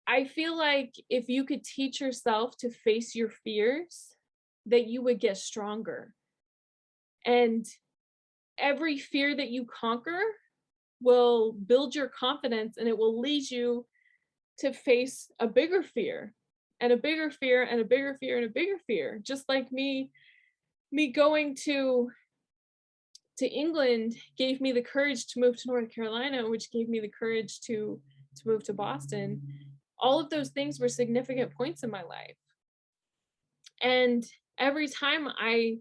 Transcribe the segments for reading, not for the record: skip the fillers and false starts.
I feel like if you could teach yourself to face your fears, that you would get stronger. And every fear that you conquer will build your confidence and it will lead you to face a bigger fear and a bigger fear and a bigger fear and a bigger fear. Just like me going to England gave me the courage to move to North Carolina, which gave me the courage to move to Boston. All of those things were significant points in my life. And every time I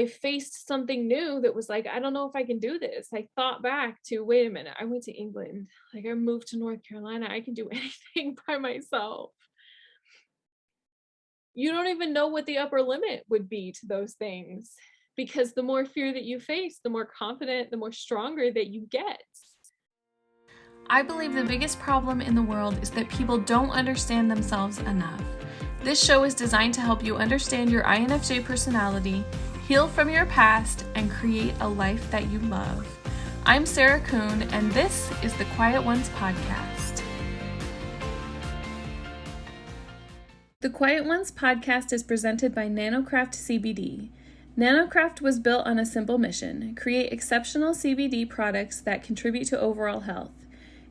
faced something new that was like, I don't know if I can do this. I thought back to, wait a minute, I went to England. Like I moved to North Carolina. I can do anything by myself. You don't even know what the upper limit would be to those things because the more fear that you face, the more confident, the more stronger that you get. I believe the biggest problem in the world is that people don't understand themselves enough. This show is designed to help you understand your INFJ personality, heal from your past, and create a life that you love. I'm Sarah Kuhn, and this is the Quiet Ones podcast. The Quiet Ones podcast is presented by Nanocraft CBD. Nanocraft was built on a simple mission: create exceptional CBD products that contribute to overall health.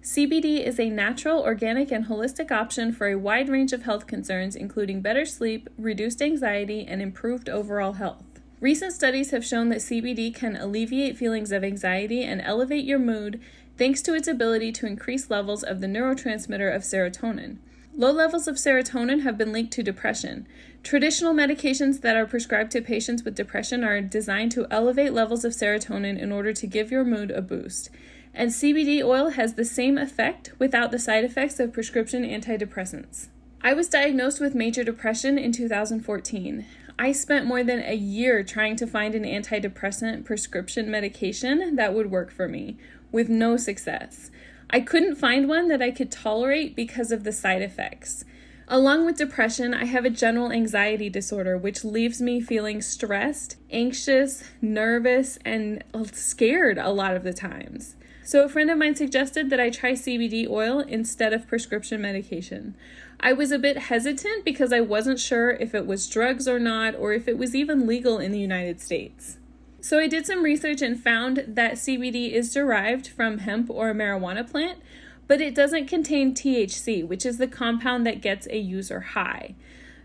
CBD is a natural, organic, and holistic option for a wide range of health concerns, including better sleep, reduced anxiety, and improved overall health. Recent studies have shown that CBD can alleviate feelings of anxiety and elevate your mood thanks to its ability to increase levels of the neurotransmitter of serotonin. Low levels of serotonin have been linked to depression. Traditional medications that are prescribed to patients with depression are designed to elevate levels of serotonin in order to give your mood a boost. And CBD oil has the same effect without the side effects of prescription antidepressants. I was diagnosed with major depression in 2014. I spent more than a year trying to find an antidepressant prescription medication that would work for me, with no success. I couldn't find one that I could tolerate because of the side effects. Along with depression, I have a general anxiety disorder, which leaves me feeling stressed, anxious, nervous, and scared a lot of the times. So a friend of mine suggested that I try CBD oil instead of prescription medication. I was a bit hesitant because I wasn't sure if it was drugs or not, or if it was even legal in the United States. So I did some research and found that CBD is derived from hemp or a marijuana plant, but it doesn't contain THC, which is the compound that gets a user high.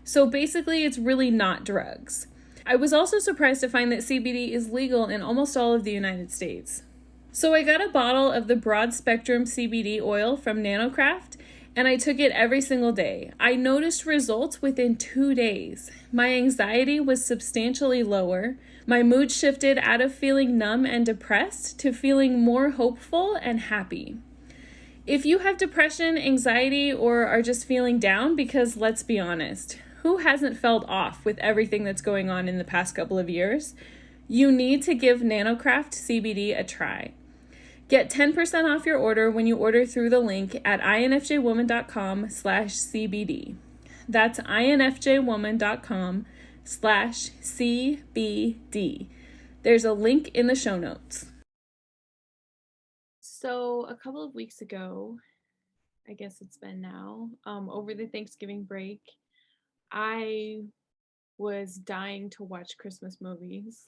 So basically, it's really not drugs. I was also surprised to find that CBD is legal in almost all of the United States. So I got a bottle of the broad spectrum CBD oil from Nanocraft, and I took it every single day. I noticed results within 2 days. My anxiety was substantially lower. My mood shifted out of feeling numb and depressed to feeling more hopeful and happy. If you have depression, anxiety, or are just feeling down, because let's be honest, who hasn't felt off with everything that's going on in the past couple of years? You need to give Nanocraft CBD a try. Get 10% off your order when you order through the link at infjwoman.com/CBD. That's infjwoman.com/CBD. There's a link in the show notes. So a couple of weeks ago, I guess it's been now, over the Thanksgiving break, I was dying to watch Christmas movies.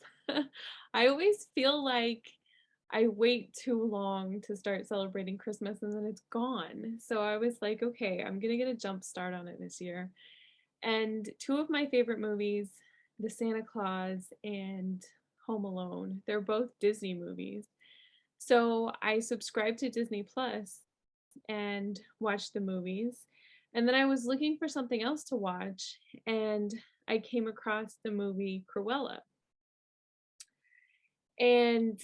I always feel like I wait too long to start celebrating Christmas and then it's gone. So I was like, okay, I'm gonna get a jump start on it this year. And two of my favorite movies, The Santa Claus and Home Alone, they're both Disney movies. So I subscribed to Disney Plus and watched the movies. And then I was looking for something else to watch, and I came across the movie Cruella. And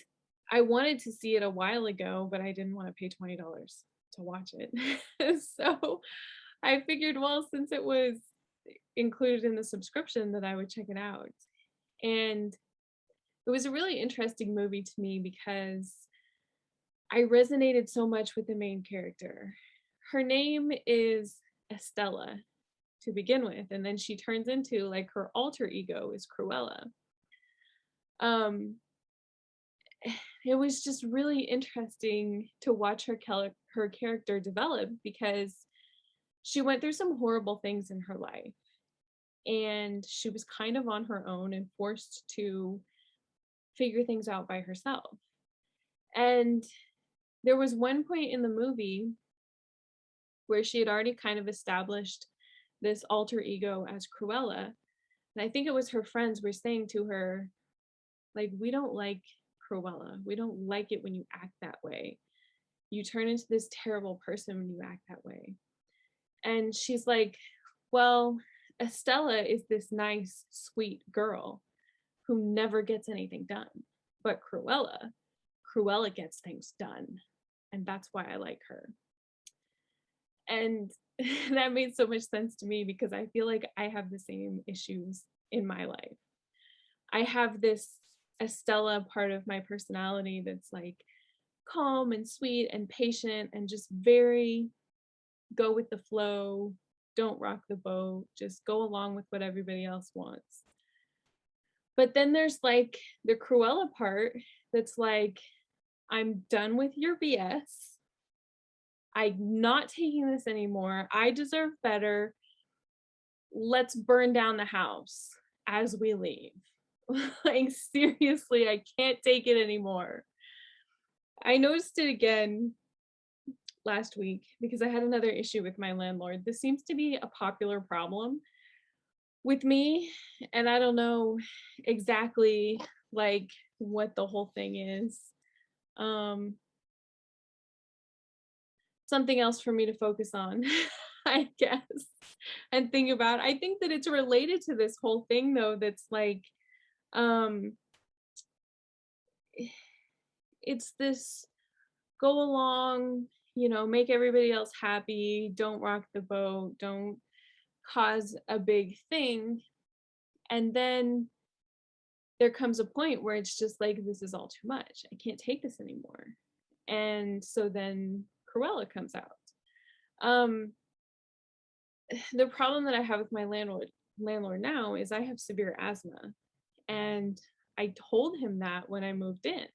I wanted to see it a while ago, but I didn't want to pay $20 to watch it. So I figured, well, since it was included in the subscription, that I would check it out. And it was a really interesting movie to me because I resonated so much with the main character. Her name is Estella to begin with, and then she turns into, like, her alter ego is Cruella. Um, it was just really interesting to watch her character develop because she went through some horrible things in her life, and she was kind of on her own and forced to figure things out by herself. And there was one point in the movie where she had already kind of established this alter ego as Cruella. And I think it was her friends were saying to her, like, we don't like Cruella. We don't like it when you act that way. You turn into this terrible person when you act that way. And she's like, well, Estella is this nice, sweet girl who never gets anything done. But Cruella gets things done. And that's why I like her. And that made so much sense to me because I feel like I have the same issues in my life. I have this Estella part of my personality that's like calm and sweet and patient and just very go with the flow, don't rock the boat, just go along with what everybody else wants. But then there's like the Cruella part that's like, I'm done with your BS. I'm not taking this anymore. I deserve better. Let's burn down the house as we leave. Like, seriously, I can't take it anymore. I noticed it again last week because I had another issue with my landlord. This seems to be a popular problem with me, and I don't know exactly like what the whole thing is. Something else for me to focus on, I guess, and think about. I think that it's related to this whole thing though, that's like, it's this go along, make everybody else happy, don't rock the boat, don't cause a big thing. And then there comes a point where it's just like, this is all too much. I can't take this anymore. And so then Cruella comes out. The problem that I have with my landlord now is I have severe asthma. And I told him that when I moved in.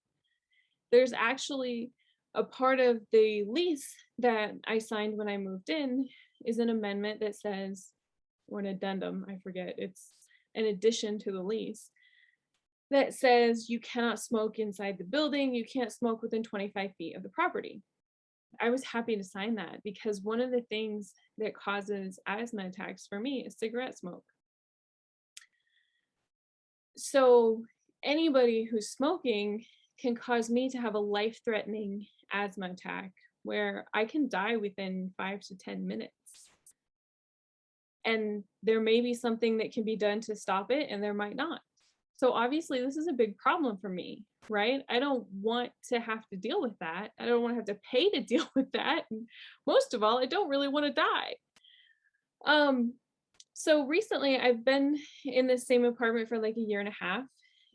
There's actually a part of the lease that I signed when I moved in is an amendment that says, or an addendum, I forget, it's an addition to the lease that says you cannot smoke inside the building, you can't smoke within 25 feet of the property. I was happy to sign that because one of the things that causes asthma attacks for me is cigarette smoke. So anybody who's smoking can cause me to have a life-threatening asthma attack where I can die within 5 to 10 minutes. And there may be something that can be done to stop it, and there might not. So obviously this is a big problem for me, right? I don't want to have to deal with that. I don't want to have to pay to deal with that. And most of all, I don't really want to die. So recently I've been in the same apartment for like a year and a half.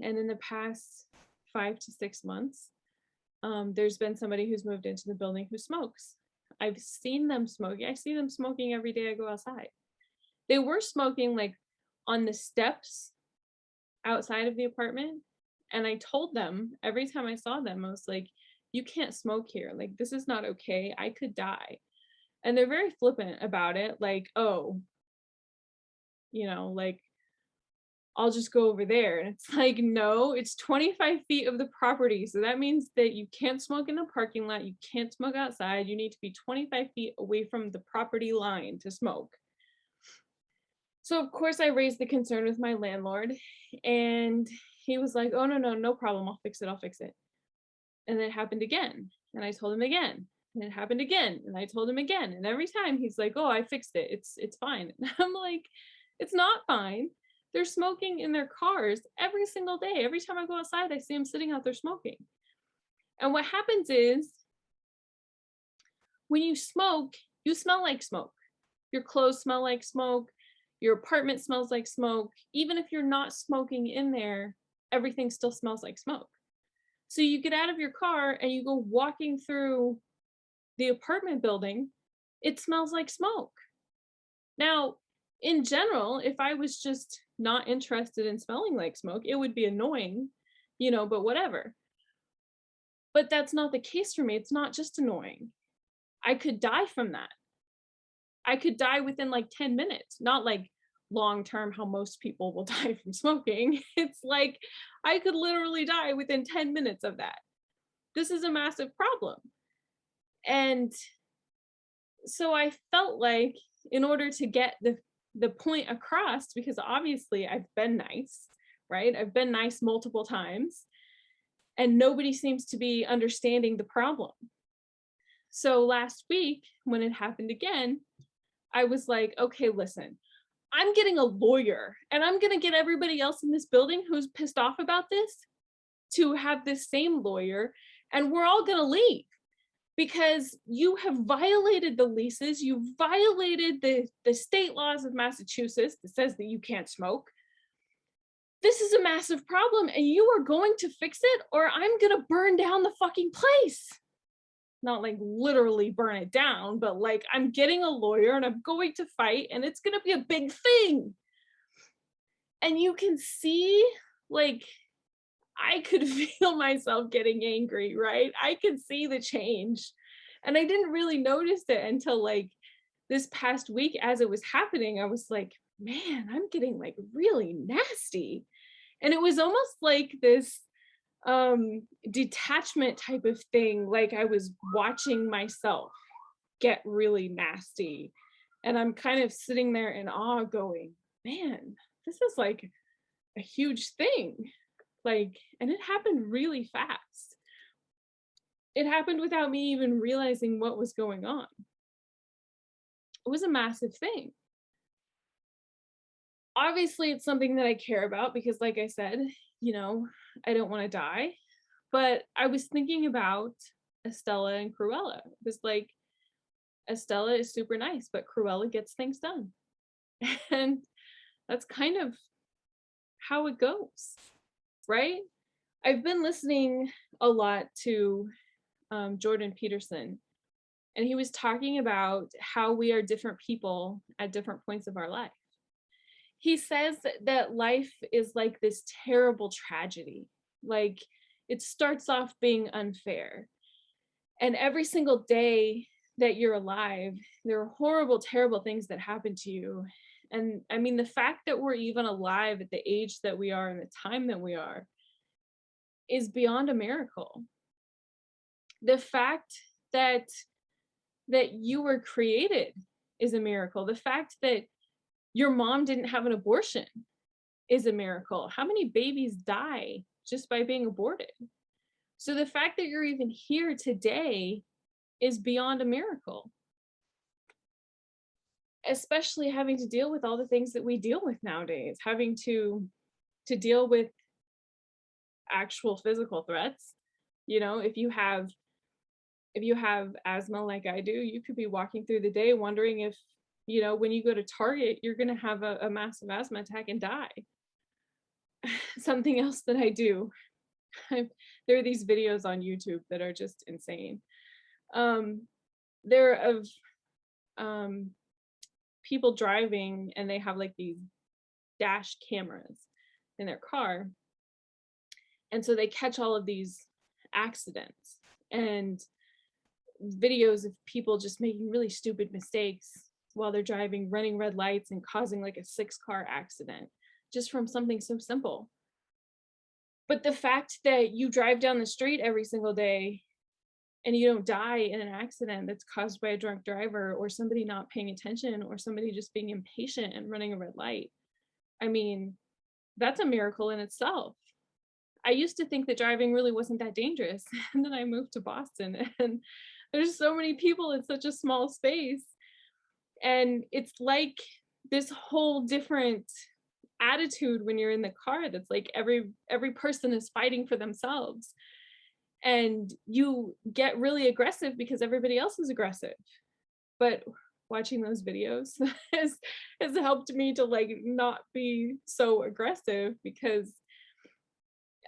And in the past 5 to 6 months, there's been somebody who's moved into the building who smokes. I've seen them smoking. I see them smoking every day I go outside. They were smoking like on the steps outside of the apartment. And I told them every time I saw them, I was like, you can't smoke here. Like, this is not okay. I could die. And they're very flippant about it. Like, oh, like, I'll just go over there. And it's like, no, it's 25 feet of the property. So that means that you can't smoke in the parking lot. You can't smoke outside. You need to be 25 feet away from the property line to smoke. So of course I raised the concern with my landlord, and he was like, oh, no problem. I'll fix it. And then it happened again. And I told him again. And it happened again. And I told him again. And every time he's like, oh, I fixed it. It's fine. And I'm like, it's not fine. They're smoking in their cars every single day. Every time I go outside, I see them sitting out there smoking. And what happens is when you smoke, you smell like smoke. Your clothes smell like smoke. Your apartment smells like smoke. Even if you're not smoking in there, everything still smells like smoke. So you get out of your car and you go walking through the apartment building, it smells like smoke. Now, in general, if I was just not interested in smelling like smoke, it would be annoying, but whatever. But that's not the case for me. It's not just annoying. I could die from that. I could die within like 10 minutes, not like long term how most people will die from smoking. It's like I could literally die within 10 minutes of that. This is a massive problem. And so I felt like in order to get the point across, because obviously I've been nice, right? I've been nice multiple times and nobody seems to be understanding the problem. So last week when it happened again, I was like, okay, listen, I'm getting a lawyer and I'm going to get everybody else in this building who's pissed off about this to have this same lawyer, and we're all going to leave because you have violated the leases. You violated the state laws of Massachusetts that says that you can't smoke. This is a massive problem and you are going to fix it or I'm going to burn down the fucking place. Not like literally burn it down, but like I'm getting a lawyer and I'm going to fight and it's going to be a big thing. And you can see, like, I could feel myself getting angry, right? I could see the change. And I didn't really notice it until like this past week as it was happening. I was like, man, I'm getting like really nasty. And it was almost like this detachment type of thing, like I was watching myself get really nasty and I'm kind of sitting there in awe going, man, this is like a huge thing. Like, and it happened really fast. It happened without me even realizing what was going on. It was a massive thing. Obviously it's something that I care about because like I said, you know, I don't want to die. But I was thinking about Estella and Cruella. It was like, Estella is super nice, but Cruella gets things done. And that's kind of how it goes, right? I've been listening a lot to Jordan Peterson, and he was talking about how we are different people at different points of our life. He says that life is like this terrible tragedy. Like, it starts off being unfair. And every single day that you're alive, there are horrible, terrible things that happen to you. And I mean, the fact that we're even alive at the age that we are and the time that we are is beyond a miracle. The fact that you were created is a miracle. The fact that your mom didn't have an abortion is a miracle. How many babies die just by being aborted? So the fact that you're even here today is beyond a miracle. Especially having to deal with all the things that we deal with nowadays, having to deal with actual physical threats. You know, if you have asthma like I do, you could be walking through the day wondering if, you know, when you go to Target, you're going to have a massive asthma attack and die. Something else that I do, there are these videos on YouTube that are just insane. They're of people driving and they have like these dash cameras in their car. And so they catch all of these accidents and videos of people just making really stupid mistakes while they're driving, running red lights and causing like a 6-car accident just from something so simple. But the fact that you drive down the street every single day and you don't die in an accident that's caused by a drunk driver or somebody not paying attention or somebody just being impatient and running a red light, I mean, that's a miracle in itself. I used to think that driving really wasn't that dangerous. And then I moved to Boston and there's so many people in such a small space. And it's like this whole different attitude when you're in the car that's like every person is fighting for themselves. And you get really aggressive because everybody else is aggressive. But watching those videos has helped me to like not be so aggressive, because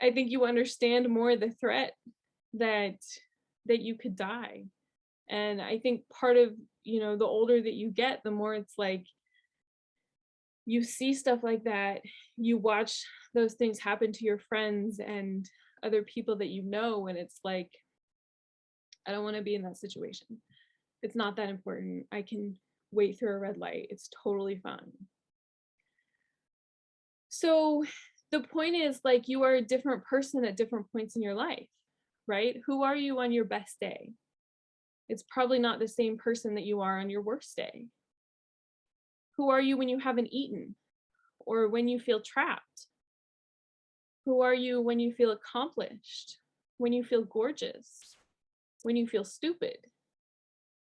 I think you understand more the threat that you could die. And I think part of, you know, the older that you get, the more it's like you see stuff like that, you watch those things happen to your friends and other people that you know, and it's like, I don't want to be in that situation. It's not that important. I can wait through a red light. It's totally fine. So the point is, like, you are a different person at different points in your life, right? Who are you on your best day? It's probably not the same person that you are on your worst day. Who are you when you haven't eaten or when you feel trapped? Who are you when you feel accomplished, when you feel gorgeous, when you feel stupid,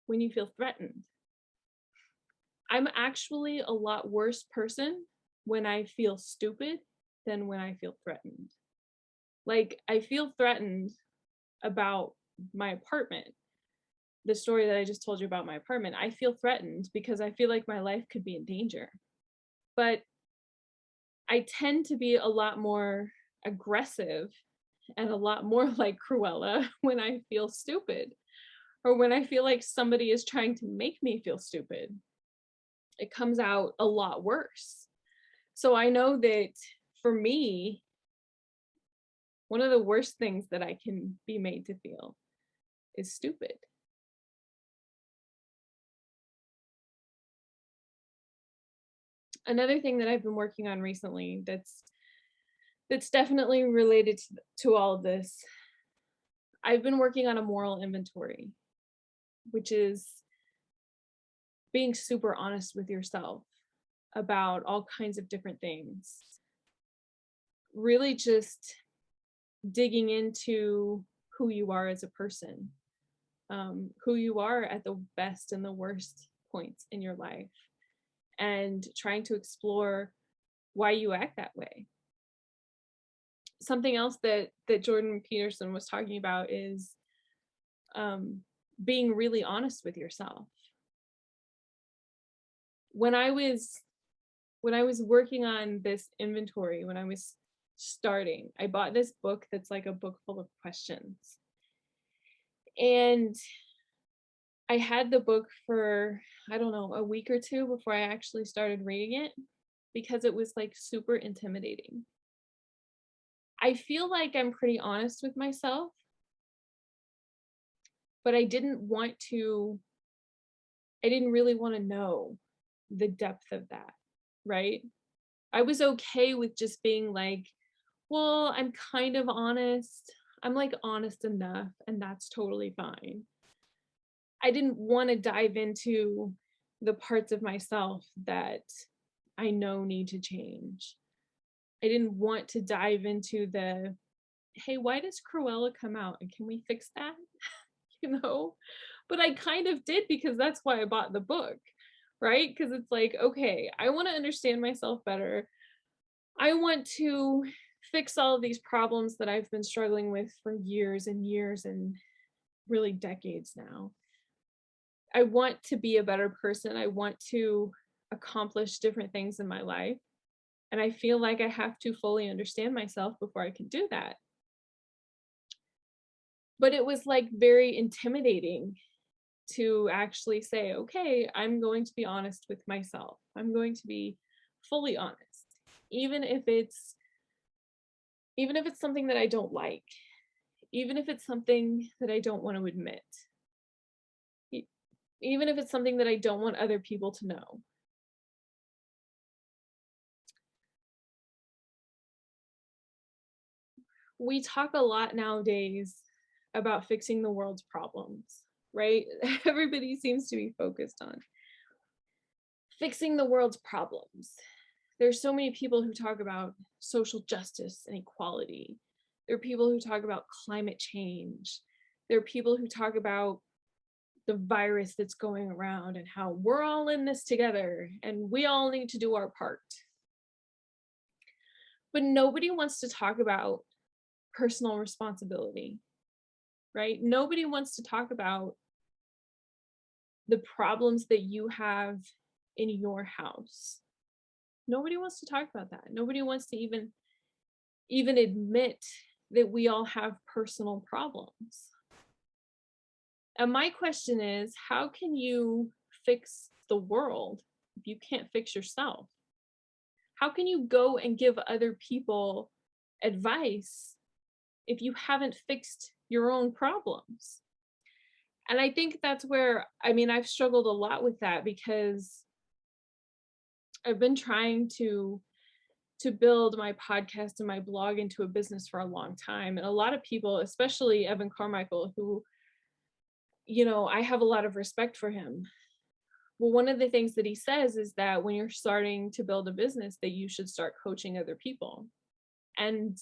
when you feel threatened? I'm actually a lot worse person when I feel stupid than when I feel threatened. Like, I feel threatened about my apartment. The story that I just told you about my apartment, I feel threatened because I feel like my life could be in danger. But I tend to be a lot more aggressive and a lot more like Cruella when I feel stupid, or when I feel like somebody is trying to make me feel stupid. It comes out a lot worse. So I know that for me, one of the worst things that I can be made to feel is stupid. Another thing that I've been working on recently that's definitely related to all of this, I've been working on a moral inventory, which is being super honest with yourself about all kinds of different things. Really just digging into who you are as a person, who you are at the best and the worst points in your life, and trying to explore why you act that way. Something else that Jordan Peterson was talking about is being really honest with yourself. When I was working on this inventory, when I was starting, I bought this book that's like a book full of questions. And I had the book for, I don't know, a week or two before I actually started reading it, because it was like super intimidating. I feel like I'm pretty honest with myself, but I didn't really want to know the depth of that, right? I was okay with just being like, well, I'm kind of honest. I'm like honest enough, and that's totally fine. I didn't want to dive into the parts of myself that I know need to change. I didn't want to dive into the, hey, why does Cruella come out? And can we fix that? You know? But I kind of did, because that's why I bought the book, right? Because it's like, okay, I want to understand myself better. I want to fix all of these problems that I've been struggling with for years and years and really decades now. I want to be a better person. I want to accomplish different things in my life. And I feel like I have to fully understand myself before I can do that. But it was like very intimidating to actually say, okay, I'm going to be honest with myself. I'm going to be fully honest, even if it's something that I don't like, even if it's something that I don't want to admit, even if it's something that I don't want other people to know. We talk a lot nowadays about fixing the world's problems, right? Everybody seems to be focused on fixing the world's problems. There's so many people who talk about social justice and equality. There are people who talk about climate change. There are people who talk about the virus that's going around and how we're all in this together and we all need to do our part. But nobody wants to talk about personal responsibility, right? Nobody wants to talk about the problems that you have in your house. Nobody wants to talk about that. Nobody wants to even admit that we all have personal problems. And my question is, how can you fix the world if you can't fix yourself? How can you go and give other people advice if you haven't fixed your own problems? And I think that's where, I mean, I've struggled a lot with that because I've been trying to build my podcast and my blog into a business for a long time. And a lot of people, especially Evan Carmichael, who, I have a lot of respect for him. Well, one of the things that he says is that when you're starting to build a business, that you should start coaching other people. And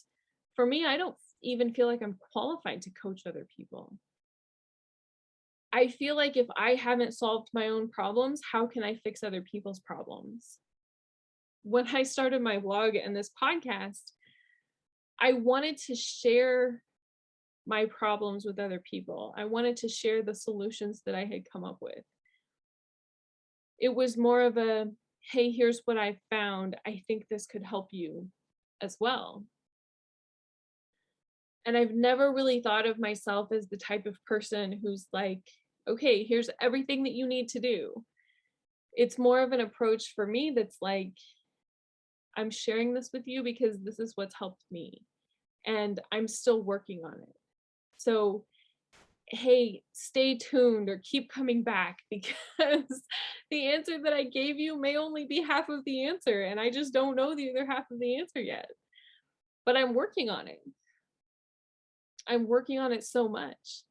for me, I don't even feel like I'm qualified to coach other people. I feel like if I haven't solved my own problems, how can I fix other people's problems? When I started my blog and this podcast, I wanted to share my problems with other people. I wanted to share the solutions that I had come up with. It was more of a, hey, here's what I found. I think this could help you as well. And I've never really thought of myself as the type of person who's like, okay, here's everything that you need to do. It's more of an approach for me that's like, I'm sharing this with you because this is what's helped me. And I'm still working on it. So, hey, stay tuned or keep coming back because the answer that I gave you may only be half of the answer. And I just don't know the other half of the answer yet. But I'm working on it. I'm working on it so much.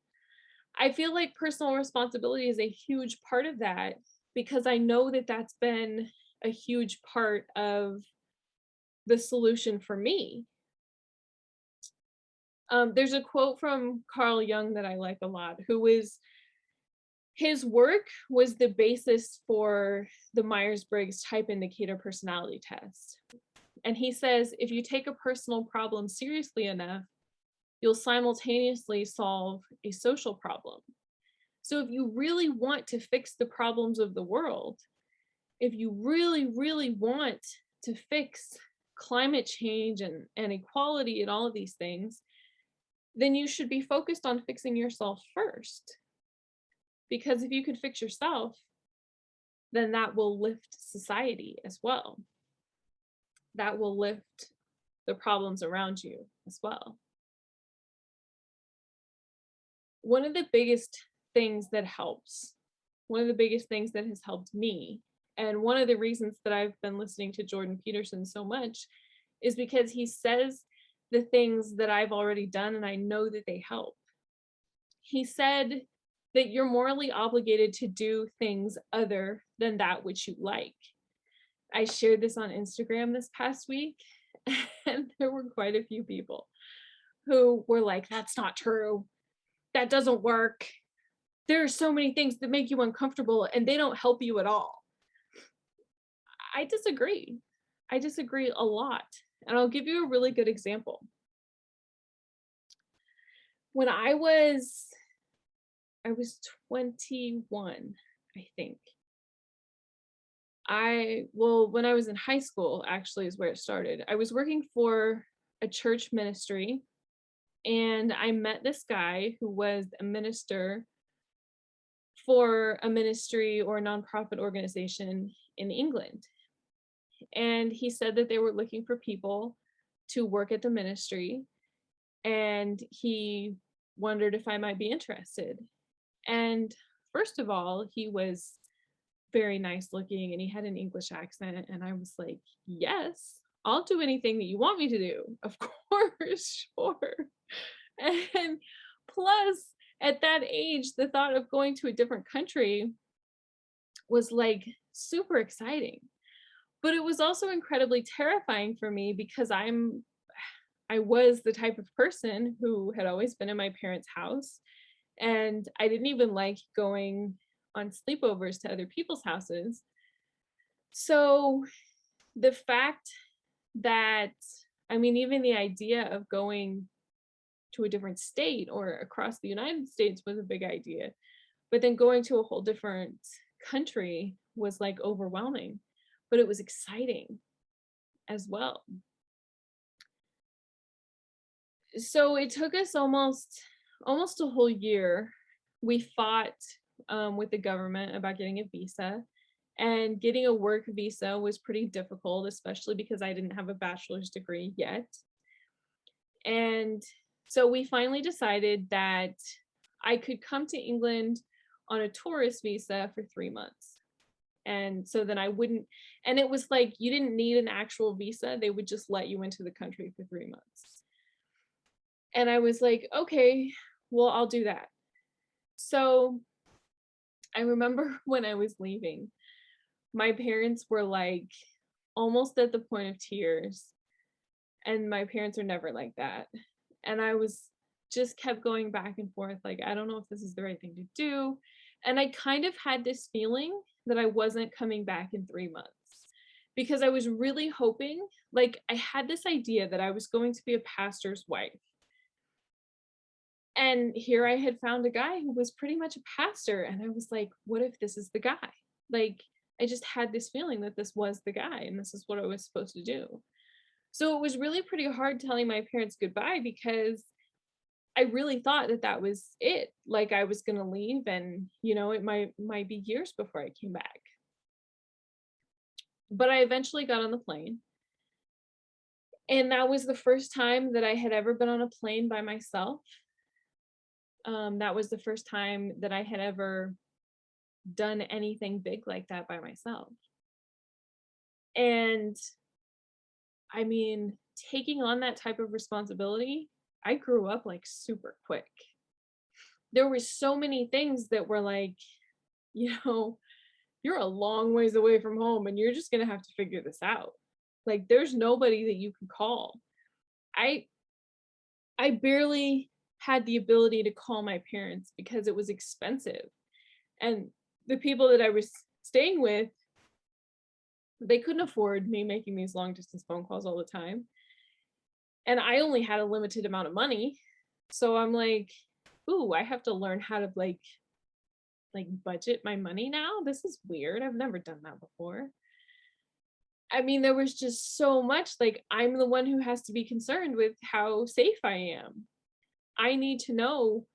I feel like personal responsibility is a huge part of that because I know that that's been a huge part of the solution for me. There's a quote from Carl Jung that I like a lot, his work was the basis for the Myers-Briggs Type Indicator Personality Test. And he says, if you take a personal problem seriously enough, you'll simultaneously solve a social problem. So if you really want to fix the problems of the world, if you really, really want to fix climate change and equality and all of these things, then you should be focused on fixing yourself first. Because if you could fix yourself, then that will lift society as well. That will lift the problems around you as well. One of the biggest things that helps, one of the biggest things that has helped me, and one of the reasons that I've been listening to Jordan Peterson so much is because he says the things that I've already done and I know that they help. He said that you're morally obligated to do things other than that which you like. I shared this on Instagram this past week, and there were quite a few people who were like, that's not true. That doesn't work. There are so many things that make you uncomfortable and they don't help you at all. I disagree. I disagree a lot. And I'll give you a really good example. When I was 21, I think. When I was in high school, actually, is where it started. I was working for a church ministry, and I met this guy who was a minister for a ministry or a nonprofit organization in England. And he said that they were looking for people to work at the ministry, and he wondered if I might be interested. And first of all, he was very nice looking and he had an English accent. And I was like, yes, I'll do anything that you want me to do. Of course, sure. And plus, at that age, the thought of going to a different country was like super exciting. But it was also incredibly terrifying for me because I was the type of person who had always been in my parents' house. And I didn't even like going on sleepovers to other people's houses. So the fact that, even the idea of going to a different state or across the United States was a big idea. But then going to a whole different country was like overwhelming, but it was exciting as well. So it took us almost a whole year. We fought with the government about getting a visa, and getting a work visa was pretty difficult, especially because I didn't have a bachelor's degree yet. And so we finally decided that I could come to England on a tourist visa for 3 months. And so then I wouldn't, and it was like, you didn't need an actual visa. They would just let you into the country for 3 months. And I was like, okay, well, I'll do that. So I remember when I was leaving, my parents were like almost at the point of tears. And my parents are never like that. And I was just kept going back and forth, like, I don't know if this is the right thing to do. And I kind of had this feeling that I wasn't coming back in 3 months because I was really hoping, like, I had this idea that I was going to be a pastor's wife. And here I had found a guy who was pretty much a pastor. And I was like, what if this is the guy? Like, I just had this feeling that this was the guy and this is what I was supposed to do. So it was really pretty hard telling my parents goodbye because I really thought that that was it. Like I was going to leave and, it might be years before I came back. But I eventually got on the plane. And that was the first time that I had ever been on a plane by myself. That was the first time that I had ever done anything big like that by myself. And I mean, taking on that type of responsibility, I grew up like super quick. There were so many things that were like, you're a long ways away from home and you're just going to have to figure this out. Like there's nobody that you can call. I barely had the ability to call my parents because it was expensive. And the people that I was staying with, they couldn't afford me making these long distance phone calls all the time. And I only had a limited amount of money. So I'm like, ooh, I have to learn how to like budget my money now. This is weird. I've never done that before. I mean, there was just so much, like, I'm the one who has to be concerned with how safe I am. I need to know,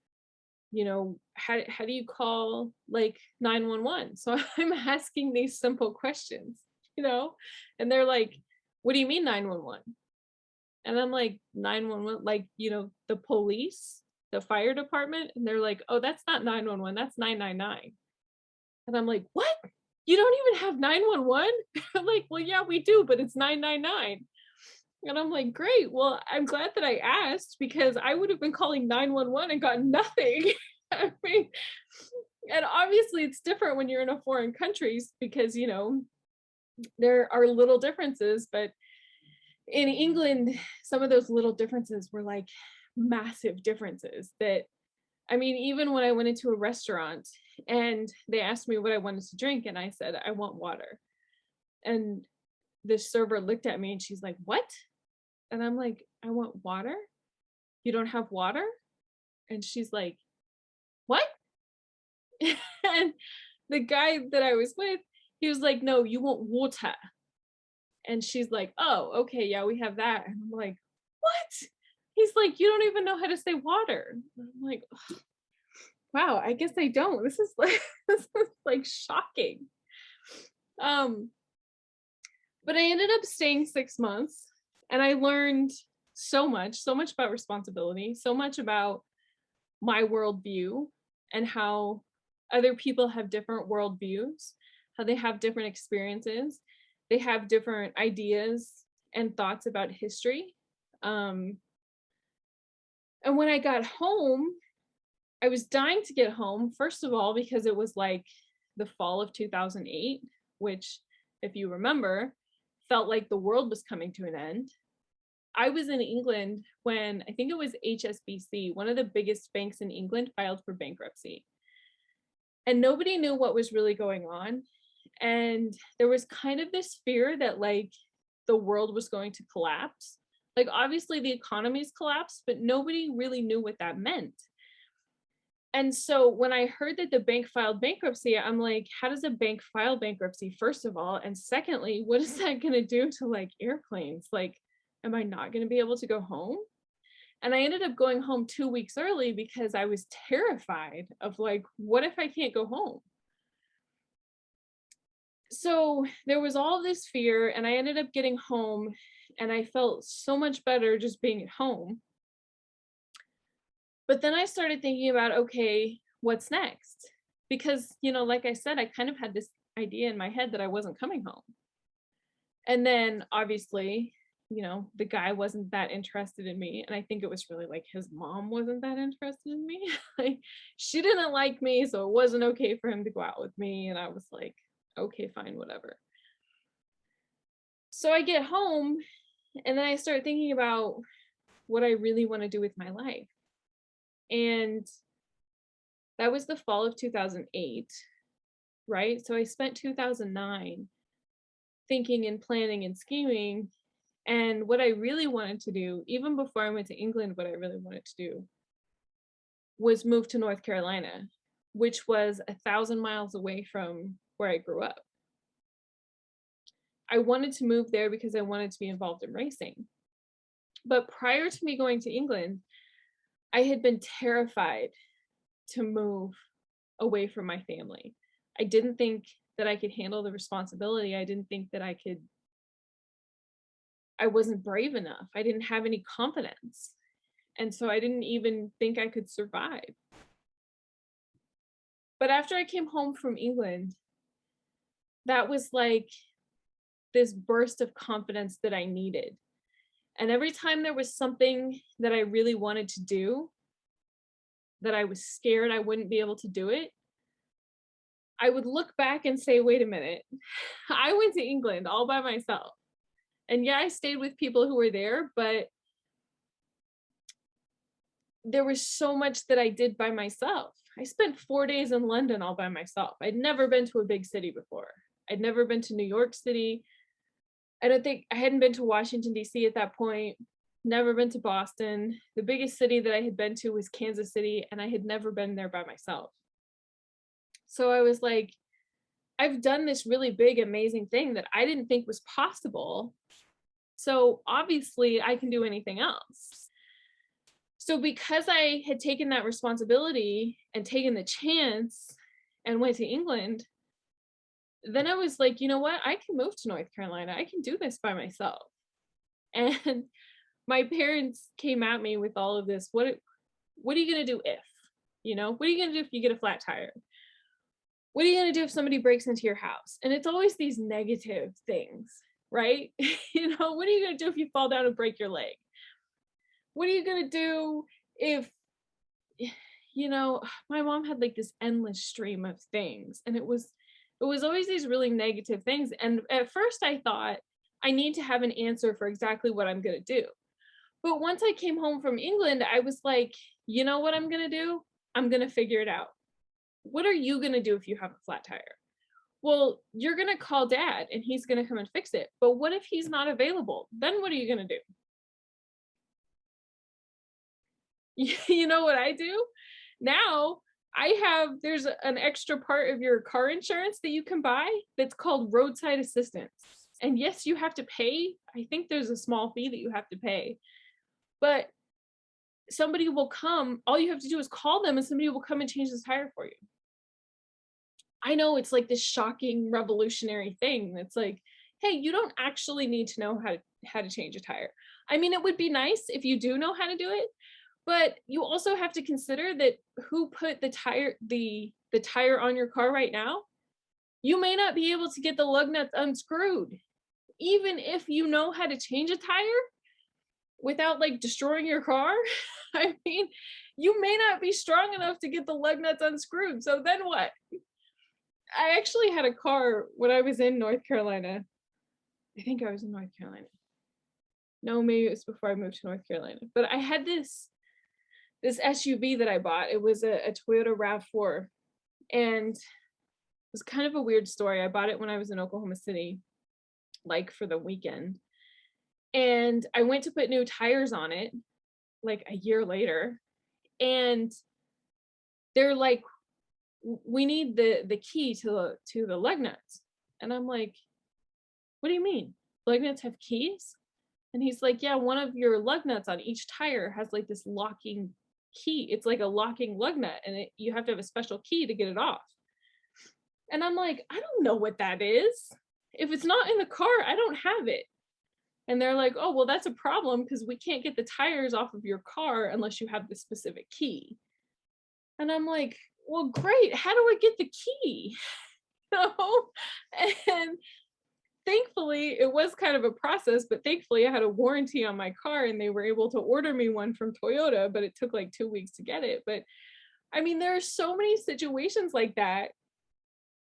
how do you call like 911? So I'm asking these simple questions, and they're like, what do you mean 911? And I'm like, 911, like, the police, the fire department. And they're like, oh, that's not 911, that's 999. And I'm like, what? You don't even have 911? I'm like, well, yeah, we do, but it's 999. And I'm like, great. Well, I'm glad that I asked because I would have been calling 911 and got nothing. I mean, and obviously it's different when you're in a foreign country because, there are little differences, but in England, some of those little differences were like massive differences that, I mean, even when I went into a restaurant and they asked me what I wanted to drink and I said, I want water. And the server looked at me and she's like, what? And I'm like, I want water? You don't have water? And she's like, what? And the guy that I was with, he was like, no, you want water. And she's like, oh, okay, yeah, we have that. And I'm like, what? He's like, you don't even know how to say water. And I'm like, wow, I guess I don't. This is like shocking. But I ended up staying 6 months and I learned so much about responsibility, so much about my worldview and how other people have different worldviews, how they have different experiences, they have different ideas and thoughts about history. And when I got home, I was dying to get home, first of all, because it was like the fall of 2008, which, if you remember, felt like the world was coming to an end. I was in England when I think it was HSBC, one of the biggest banks in England, filed for bankruptcy. And nobody knew what was really going on. And there was kind of this fear that like the world was going to collapse. Like obviously the economy's collapsed, but nobody really knew what that meant. And so when I heard that the bank filed bankruptcy, I'm like, how does a bank file bankruptcy, first of all? And secondly, what is that going to do to like airplanes? Like, am I not going to be able to go home? And I ended up going home 2 weeks early because I was terrified of like, what if I can't go home? So there was all this fear and I ended up getting home and I felt so much better just being at home. But then I started thinking about, okay, what's next? Because, like I said, I kind of had this idea in my head that I wasn't coming home. And then obviously, the guy wasn't that interested in me. And I think it was really like his mom wasn't that interested in me. Like, she didn't like me, so it wasn't okay for him to go out with me. And I was like, okay, fine, whatever. So I get home and then I start thinking about what I really want to do with my life. And that was the fall of 2008, right? So I spent 2009 thinking and planning and scheming. And what I really wanted to do, even before I went to England, what I really wanted to do was move to North Carolina, which was 1,000 miles away from where I grew up. I wanted to move there because I wanted to be involved in racing. But prior to me going to England, I had been terrified to move away from my family. I didn't think that I could handle the responsibility. I didn't think that I wasn't brave enough. I didn't have any confidence. And so I didn't even think I could survive. But after I came home from England, that was like this burst of confidence that I needed. And every time there was something that I really wanted to do, that I was scared I wouldn't be able to do it, I would look back and say, wait a minute, I went to England all by myself. And yeah, I stayed with people who were there, but there was so much that I did by myself. I spent 4 days in London all by myself. I'd never been to a big city before. I'd never been to New York City. I hadn't been to Washington, D.C. at that point, never been to Boston. The biggest city that I had been to was Kansas City, and I had never been there by myself. So I was like, I've done this really big, amazing thing that I didn't think was possible. So obviously I can do anything else. So because I had taken that responsibility and taken the chance and went to England, then I was like, you know what? I can move to North Carolina. I can do this by myself. And my parents came at me with all of this. What are you going to do if? What are you going to do if you get a flat tire? What are you going to do if somebody breaks into your house? And it's always these negative things, right? What are you going to do if you fall down and break your leg? What are you going to do if, my mom had like this endless stream of things, and it was always these really negative things. And at first I thought, I need to have an answer for exactly what I'm going to do. But once I came home from England, I was like, you know what I'm going to do? I'm going to figure it out. What are you going to do if you have a flat tire? Well, you're going to call dad and he's going to come and fix it. But what if he's not available? Then what are you going to do? You know what I do? Now there's an extra part of your car insurance that you can buy that's called roadside assistance. And yes, you have to pay. I think there's a small fee that you have to pay. But somebody will come. All you have to do is call them and somebody will come and change the tire for you. I know it's like this shocking revolutionary thing. It's like, hey, you don't actually need to know how to change a tire. I mean, it would be nice if you do know how to do it, but you also have to consider that who put the tire on your car right now. You may not be able to get the lug nuts unscrewed, even if you know how to change a tire without like destroying your car. I mean, you may not be strong enough to get the lug nuts unscrewed. So then what? I actually had a car when I was in North Carolina. I think I was in North Carolina. No, maybe it was before I moved to North Carolina. But I had this SUV that I bought. It was a Toyota RAV4. And it was kind of a weird story. I bought it when I was in Oklahoma City, like for the weekend. And I went to put new tires on it like a year later. And they're like, we need the key to the lug nuts. And I'm like, what do you mean? Lug nuts have keys? And he's like, yeah, one of your lug nuts on each tire has like this locking key. It's like a locking lug nut, and you have to have a special key to get it off. And I'm like, I don't know what that is. If it's not in the car, I don't have it. And they're like, oh, well, that's a problem because we can't get the tires off of your car unless you have the specific key. And I'm like, well, great. How do I get the key? And thankfully, it was kind of a process, but thankfully I had a warranty on my car and they were able to order me one from Toyota, but it took like 2 weeks to get it. But I mean, there are so many situations like that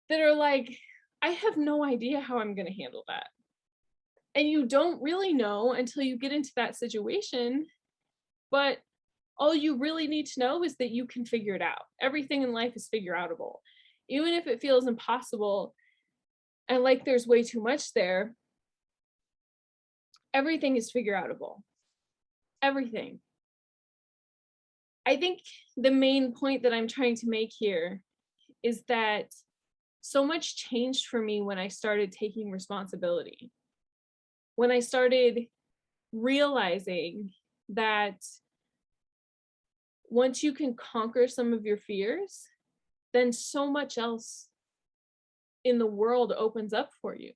that are like, I have no idea how I'm going to handle that. And you don't really know until you get into that situation. But all you really need to know is that you can figure it out. Everything in life is figure outable. Even if it feels impossible and like there's way too much there, everything is figure outable. Everything. I think the main point that I'm trying to make here is that so much changed for me when I started taking responsibility. When I started realizing that once you can conquer some of your fears, then so much else in the world opens up for you.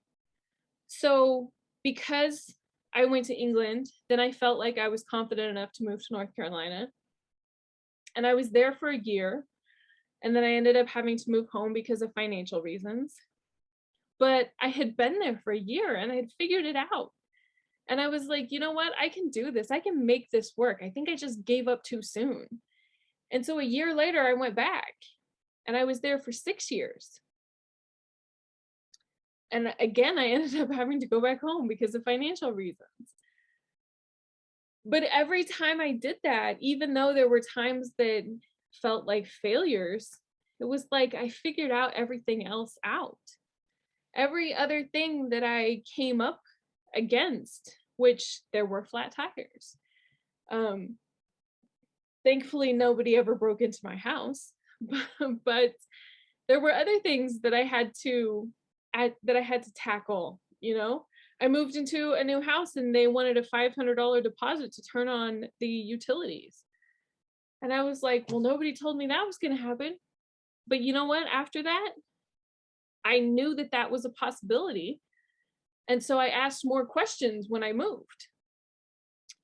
So, because I went to England, then I felt like I was confident enough to move to North Carolina. And I was there for a year. And then I ended up having to move home because of financial reasons. But I had been there for a year and I had figured it out. And I was like, you know what? I can do this. I can make this work. I think I just gave up too soon. And so a year later, I went back and I was there for 6 years. And again, I ended up having to go back home because of financial reasons. But every time I did that, even though there were times that felt like failures, it was like I figured out everything else out. Every other thing that I came up against, which there were flat tires. Thankfully, nobody ever broke into my house, but there were other things that I had to tackle. I moved into a new house and they wanted a $500 deposit to turn on the utilities. And I was like, well, nobody told me that was going to happen. But you know what? After that, I knew that that was a possibility. And so I asked more questions when I moved.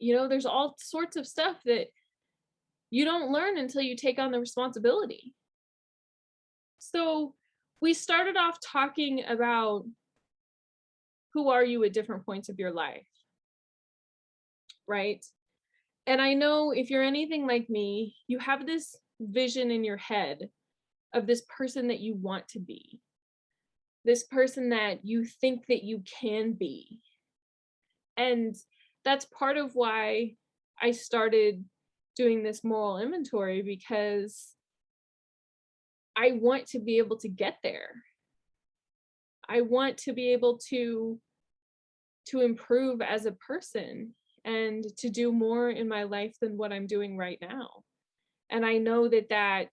There's all sorts of stuff that you don't learn until you take on the responsibility. So we started off talking about who are you at different points of your life, right? And I know if you're anything like me, you have this vision in your head of this person that you want to be, this person that you think that you can be. And that's part of why I started doing this moral inventory, because I want to be able to get there. I want to be able to improve as a person and to do more in my life than what I'm doing right now. And I know that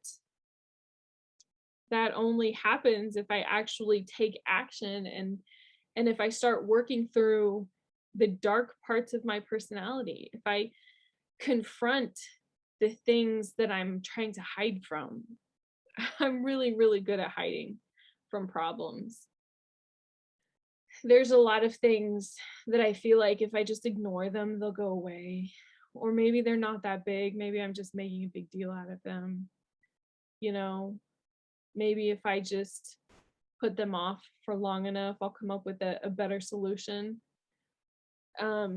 only happens if I actually take action and if I start working through the dark parts of my personality, if I confront the things that I'm trying to hide from. I'm really, really good at hiding from problems. There's a lot of things that I feel like if I just ignore them, they'll go away. Or maybe they're not that big. Maybe I'm just making a big deal out of them. Maybe if I just put them off for long enough, I'll come up with a better solution. A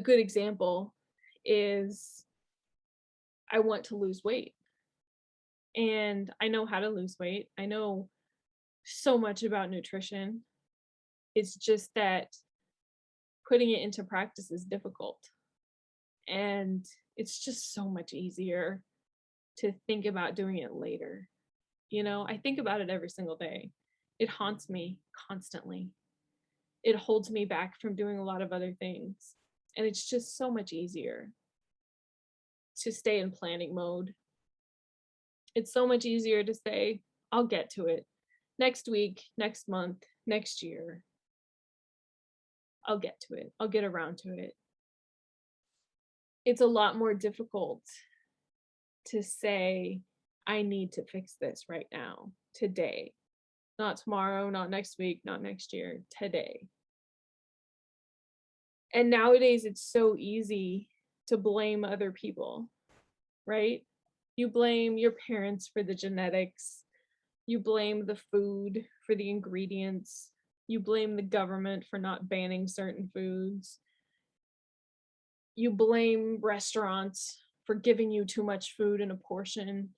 good example is I want to lose weight. And I know how to lose weight. I know so much about nutrition. It's just that putting it into practice is difficult. And it's just so much easier to think about doing it later. I think about it every single day. It haunts me constantly. It holds me back from doing a lot of other things. And it's just so much easier to stay in planning mode. It's so much easier to say, I'll get to it next week, next month, next year. I'll get to it. I'll get around to it. It's a lot more difficult to say, I need to fix this right now, today, not tomorrow, not next week, not next year, today. And nowadays it's so easy to blame other people, right? You blame your parents for the genetics. You blame the food for the ingredients. You blame the government for not banning certain foods. You blame restaurants for giving you too much food in a portion.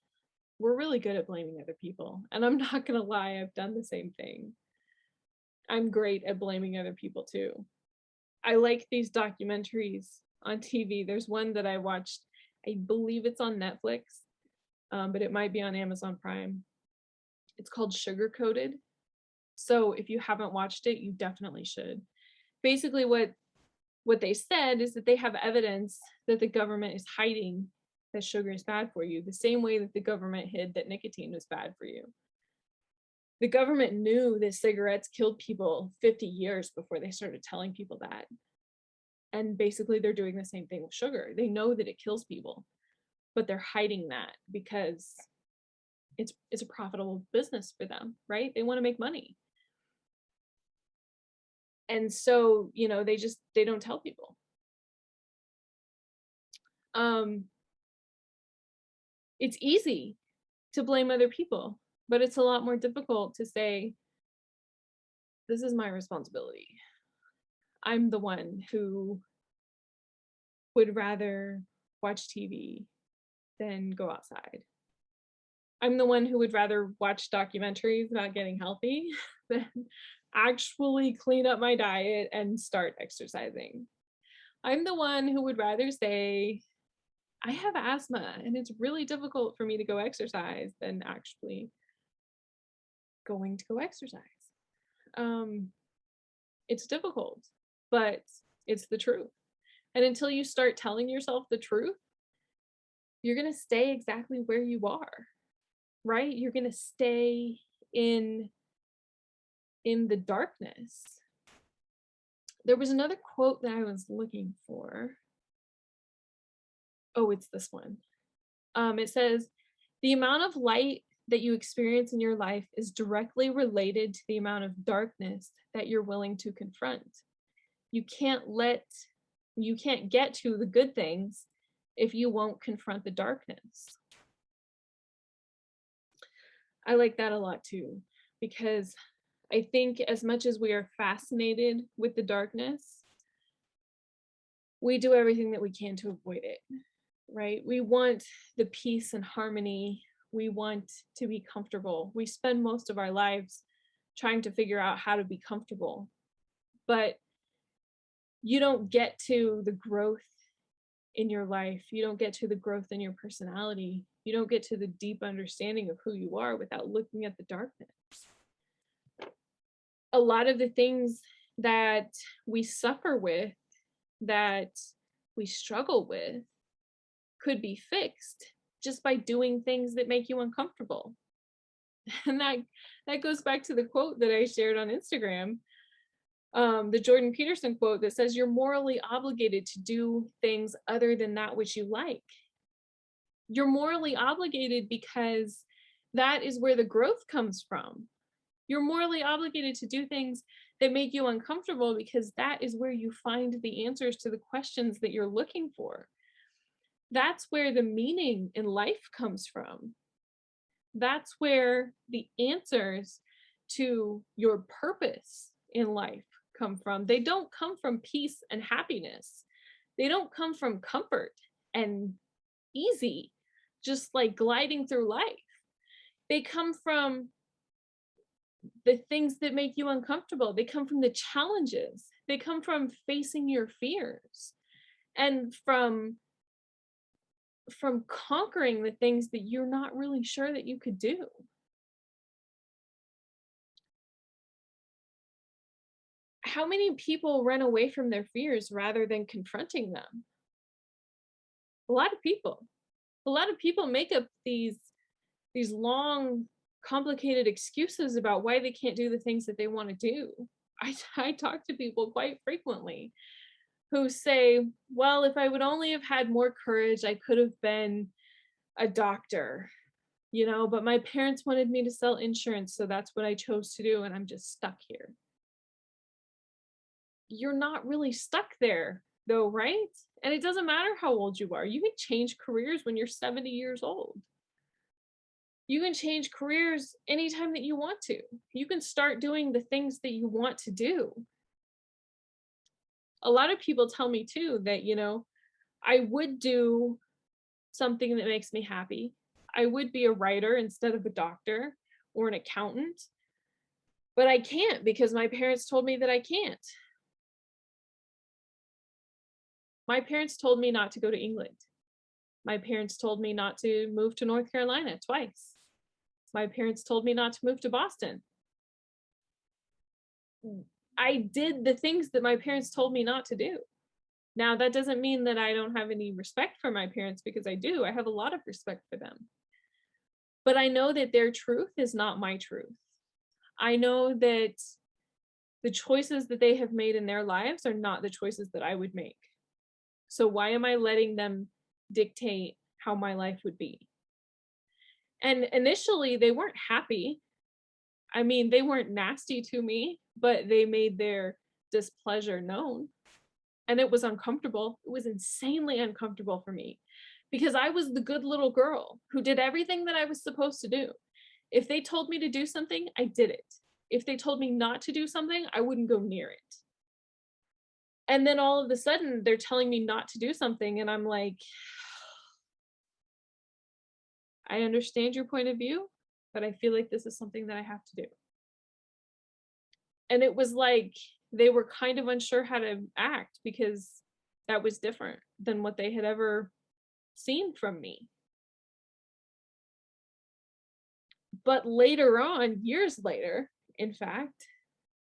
We're really good at blaming other people. And I'm not going to lie, I've done the same thing. I'm great at blaming other people too. I like these documentaries on TV. There's one that I watched, I believe it's on Netflix, but it might be on Amazon Prime. It's called Sugar Coated. So if you haven't watched it, you definitely should. Basically, what they said is that they have evidence that the government is hiding that sugar is bad for you, the same way that the government hid that nicotine was bad for you. The government knew that cigarettes killed people 50 years before they started telling people that. And basically, they're doing the same thing with sugar. They know that it kills people, but they're hiding that because it's a profitable business for them, right? They want to make money. And so, they don't tell people. It's easy to blame other people, but it's a lot more difficult to say, this is my responsibility. I'm the one who would rather watch TV than go outside. I'm the one who would rather watch documentaries about getting healthy than actually clean up my diet and start exercising. I'm the one who would rather say, I have asthma and it's really difficult for me to go exercise than actually going to go exercise. It's difficult, but it's the truth. And until you start telling yourself the truth, you're going to stay exactly where you are, right? You're going to stay in the darkness. There was another quote that I was looking for. Oh, it's this one. It says, the amount of light that you experience in your life is directly related to the amount of darkness that you're willing to confront. You can't get to the good things if you won't confront the darkness. I like that a lot too, because I think as much as we are fascinated with the darkness, we do everything that we can to avoid it, right? We want the peace and harmony. We want to be comfortable. We spend most of our lives trying to figure out how to be comfortable, but you don't get to the growth in your life. You don't get to the growth in your personality. You don't get to the deep understanding of who you are without looking at the darkness. A lot of the things that we suffer with, that we struggle with, could be fixed just by doing things that make you uncomfortable. And that goes back to the quote that I shared on Instagram, the Jordan Peterson quote that says, you're morally obligated to do things other than that which you like. You're morally obligated because that is where the growth comes from. You're morally obligated to do things that make you uncomfortable because that is where you find the answers to the questions that you're looking for. That's where the meaning in life comes from. That's where the answers to your purpose in life come from. They don't come from peace and happiness. They don't come from comfort and easy, just like gliding through life. They come from the things that make you uncomfortable. They come from the challenges. They come from facing your fears and from conquering the things that you're not really sure that you could do. How many people run away from their fears rather than confronting them? A lot of people. A lot of people make up these long, complicated excuses about why they can't do the things that they want to do. I talk to people quite frequently who say, well, if I would only have had more courage, I could have been a doctor, but my parents wanted me to sell insurance, so that's what I chose to do, and I'm just stuck here. you're not really stuck there though, right? And it doesn't matter how old you are. You can change careers when you're 70 years old. You can change careers anytime that you want to. You can start doing the things that you want to do. A lot of people tell me too that, I would do something that makes me happy. I would be a writer instead of a doctor or an accountant, but I can't because my parents told me that I can't. My parents told me not to go to England. My parents told me not to move to North Carolina twice. My parents told me not to move to Boston. I did the things that my parents told me not to do. Now, that doesn't mean that I don't have any respect for my parents, because I do. I have a lot of respect for them. But I know that their truth is not my truth. I know that the choices that they have made in their lives are not the choices that I would make. So why am I letting them dictate how my life would be? And initially, they weren't happy. I mean, they weren't nasty to me, but they made their displeasure known. And it was uncomfortable. It was insanely uncomfortable for me because I was the good little girl who did everything that I was supposed to do. If they told me to do something, I did it. If they told me not to do something, I wouldn't go near it. And then all of a sudden, they're telling me not to do something, and I'm like, I understand your point of view, but I feel like this is something that I have to do. And it was like they were kind of unsure how to act because that was different than what they had ever seen from me. But later on, years later, in fact,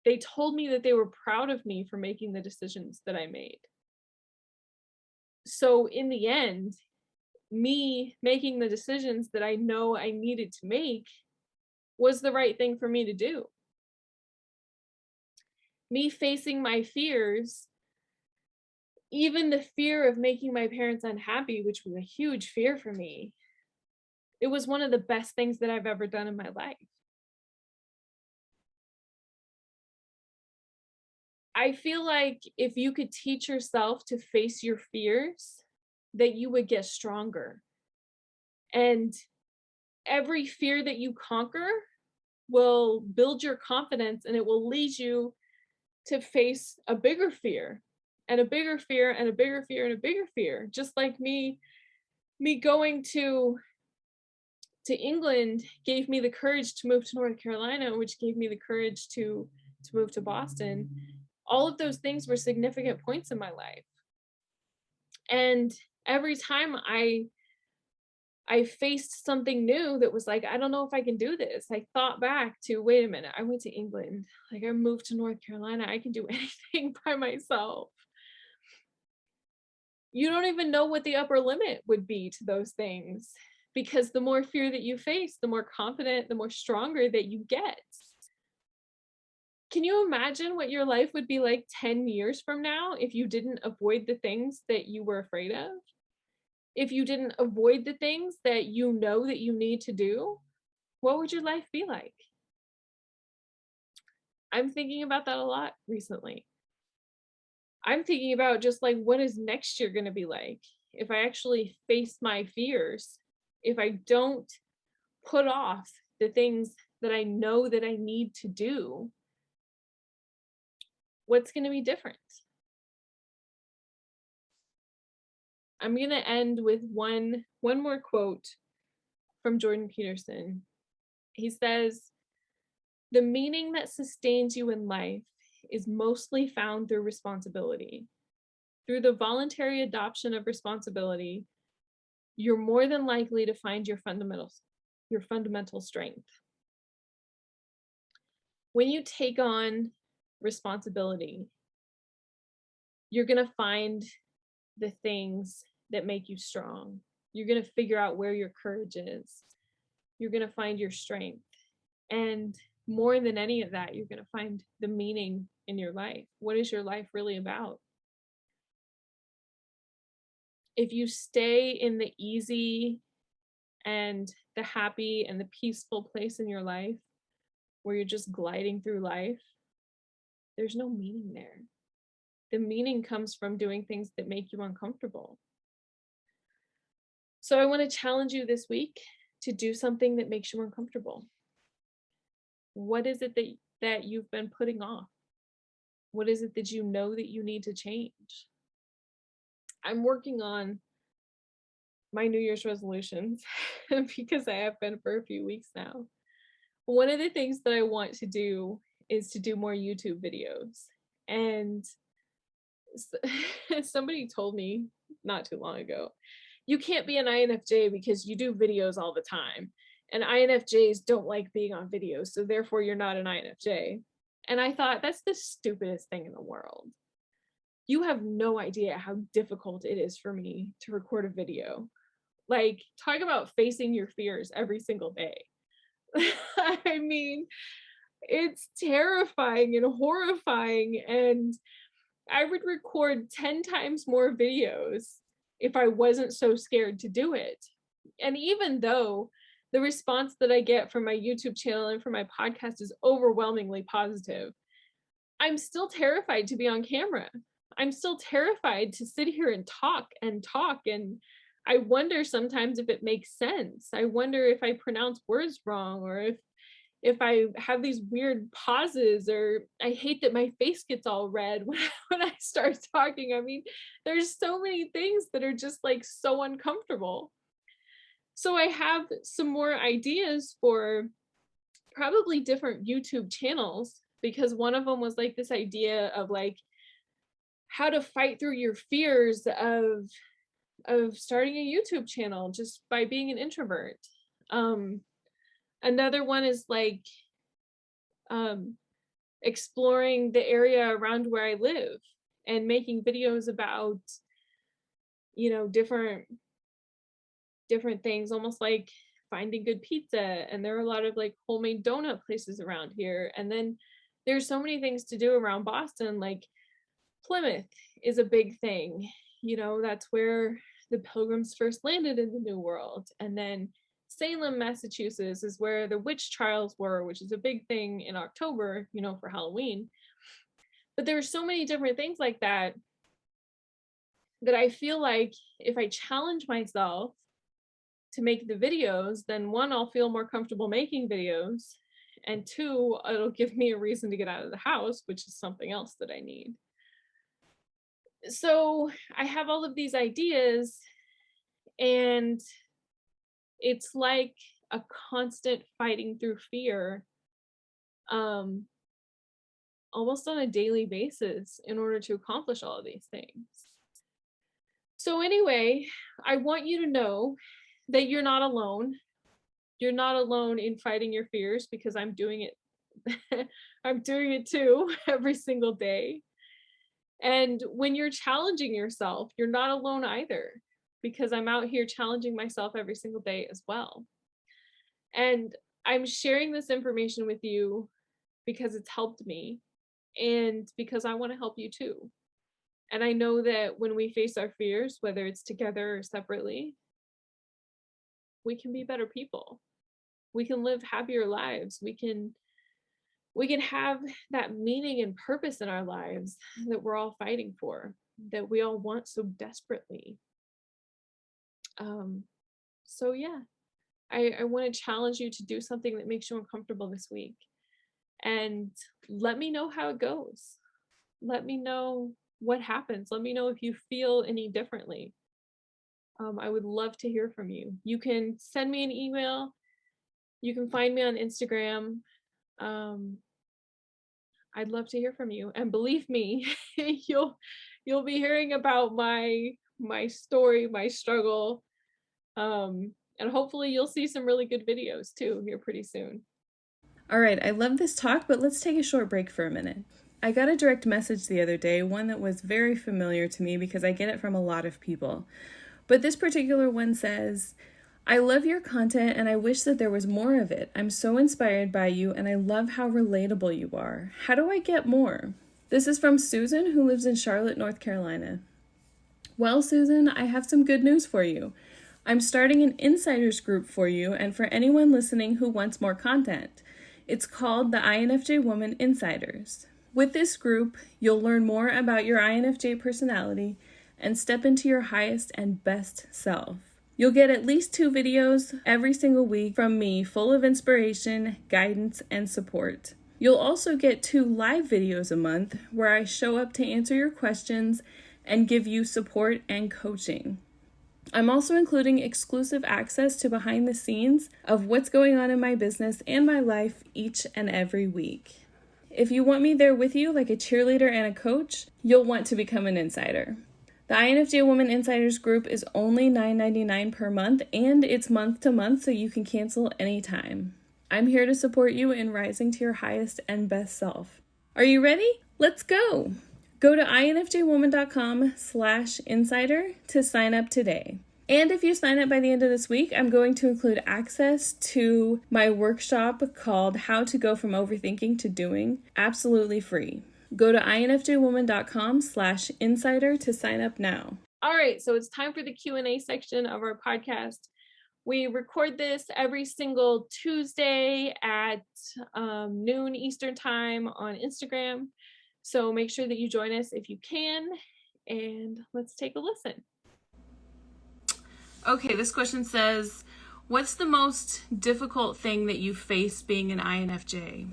they told me that they were proud of me for making the decisions that I made. So in the end, me making the decisions that I know I needed to make was the right thing for me to do. Me facing my fears, even the fear of making my parents unhappy, which was a huge fear for me, it was one of the best things that I've ever done in my life. I feel like if you could teach yourself to face your fears, that you would get stronger. And every fear that you conquer will build your confidence, and it will lead you to face a bigger fear and a bigger fear and a bigger fear and a bigger fear. Just like me going to England gave me the courage to move to North Carolina, which gave me the courage to move to Boston. All of those things were significant points in my life. And every time I faced something new that was like, I don't know if I can do this, I thought back to, wait a minute, I went to England, like I moved to North Carolina, I can do anything by myself. You don't even know what the upper limit would be to those things, because the more fear that you face, the more confident, the more stronger that you get. Can you imagine what your life would be like 10 years from now if you didn't avoid the things that you were afraid of? If you didn't avoid the things that you know that you need to do, what would your life be like? I'm thinking about that a lot recently. I'm thinking about just like, what is next year going to be like if I actually face my fears, if I don't put off the things that I know that I need to do, what's going to be different? I'm going to end with one more quote from Jordan Peterson. He says, "The meaning that sustains you in life is mostly found through responsibility. Through the voluntary adoption of responsibility, you're more than likely to find your fundamental strength." When you take on responsibility, you're going to find the things that make you strong. You're going to figure out where your courage is. You're going to find your strength. And more than any of that, you're going to find the meaning in your life. What is your life really about? If you stay in the easy and the happy and the peaceful place in your life where you're just gliding through life, there's no meaning there. The meaning comes from doing things that make you uncomfortable. So I want to challenge you this week to do something that makes you uncomfortable. What is it that you've been putting off? What is it that you know that you need to change? I'm working on my New Year's resolutions because I have been for a few weeks now. One of the things that I want to do is to do more YouTube videos. And somebody told me not too long ago, you can't be an INFJ because you do videos all the time. And INFJs don't like being on videos, so therefore you're not an INFJ. And I thought, that's the stupidest thing in the world. You have no idea how difficult it is for me to record a video. Like, talk about facing your fears every single day. I mean, it's terrifying and horrifying, and I would record 10 times more videos if I wasn't so scared to do it. And even though the response that I get from my YouTube channel and from my podcast is overwhelmingly positive, I'm still terrified to be on camera. I'm still terrified to sit here and talk. And I wonder sometimes if it makes sense. I wonder if I pronounce words wrong, or if I have these weird pauses, or I hate that my face gets all red when I start talking. I mean, there's so many things that are just like so uncomfortable. So I have some more ideas for probably different YouTube channels, because one of them was like this idea of like how to fight through your fears of starting a YouTube channel just by being an introvert. Another one is like exploring the area around where I live and making videos about, different things, almost like finding good pizza. And there are a lot of like homemade donut places around here. And then there's so many things to do around Boston, like Plymouth is a big thing. That's where the Pilgrims first landed in the New World. And then Salem, Massachusetts is where the witch trials were, which is a big thing in October, for Halloween. But there are so many different things like that I feel like if I challenge myself to make the videos, then one, I'll feel more comfortable making videos, and two, it'll give me a reason to get out of the house, which is something else that I need. So I have all of these ideas, and it's like a constant fighting through fear, almost on a daily basis in order to accomplish all of these things. So anyway, I want you to know that you're not alone. You're not alone in fighting your fears, because I'm doing it. I'm doing it too every single day. And when you're challenging yourself, you're not alone either, because I'm out here challenging myself every single day as well. And I'm sharing this information with you because it's helped me, and because I want to help you too. And I know that when we face our fears, whether it's together or separately, we can be better people. We can live happier lives. We can have that meaning and purpose in our lives that we're all fighting for, that we all want so desperately. So yeah, I want to challenge you to do something that makes you uncomfortable this week, and let me know how it goes. Let me know what happens. Let me know if you feel any differently. I would love to hear from you. You can send me an email. You can find me on Instagram. I'd love to hear from you. And believe me, you'll be hearing about my story, my struggle. And hopefully you'll see some really good videos too here pretty soon. All right, I love this talk, but let's take a short break for a minute. I got a direct message the other day, one that was very familiar to me because I get it from a lot of people. But this particular one says, I love your content and I wish that there was more of it. I'm so inspired by you and I love how relatable you are. How do I get more? This is from Susan, who lives in Charlotte, North Carolina. Well, Susan, I have some good news for you. I'm starting an insiders group for you and for anyone listening who wants more content. It's called the INFJ Woman Insiders. With this group, you'll learn more about your INFJ personality and step into your highest and best self. You'll get at least 2 videos every single week from me, full of inspiration, guidance, and support. You'll also get 2 live videos a month where I show up to answer your questions and give you support and coaching. I'm also including exclusive access to behind the scenes of what's going on in my business and my life each and every week. If you want me there with you like a cheerleader and a coach, you'll want to become an insider. The INFJ Woman Insiders group is only $9.99 per month, and it's month to month, so you can cancel anytime. I'm here to support you in rising to your highest and best self. Are you ready? Let's go! Go to infjwoman.com/insider to sign up today. And if you sign up by the end of this week, I'm going to include access to my workshop called How to Go From Overthinking to Doing, absolutely free. Go to infjwoman.com/insider to sign up now. All right, so it's time for the Q&A section of our podcast. We record this every single Tuesday at noon Eastern time on Instagram. So make sure that you join us if you can, and let's take a listen. Okay, this question says, what's the most difficult thing that you face being an INFJ?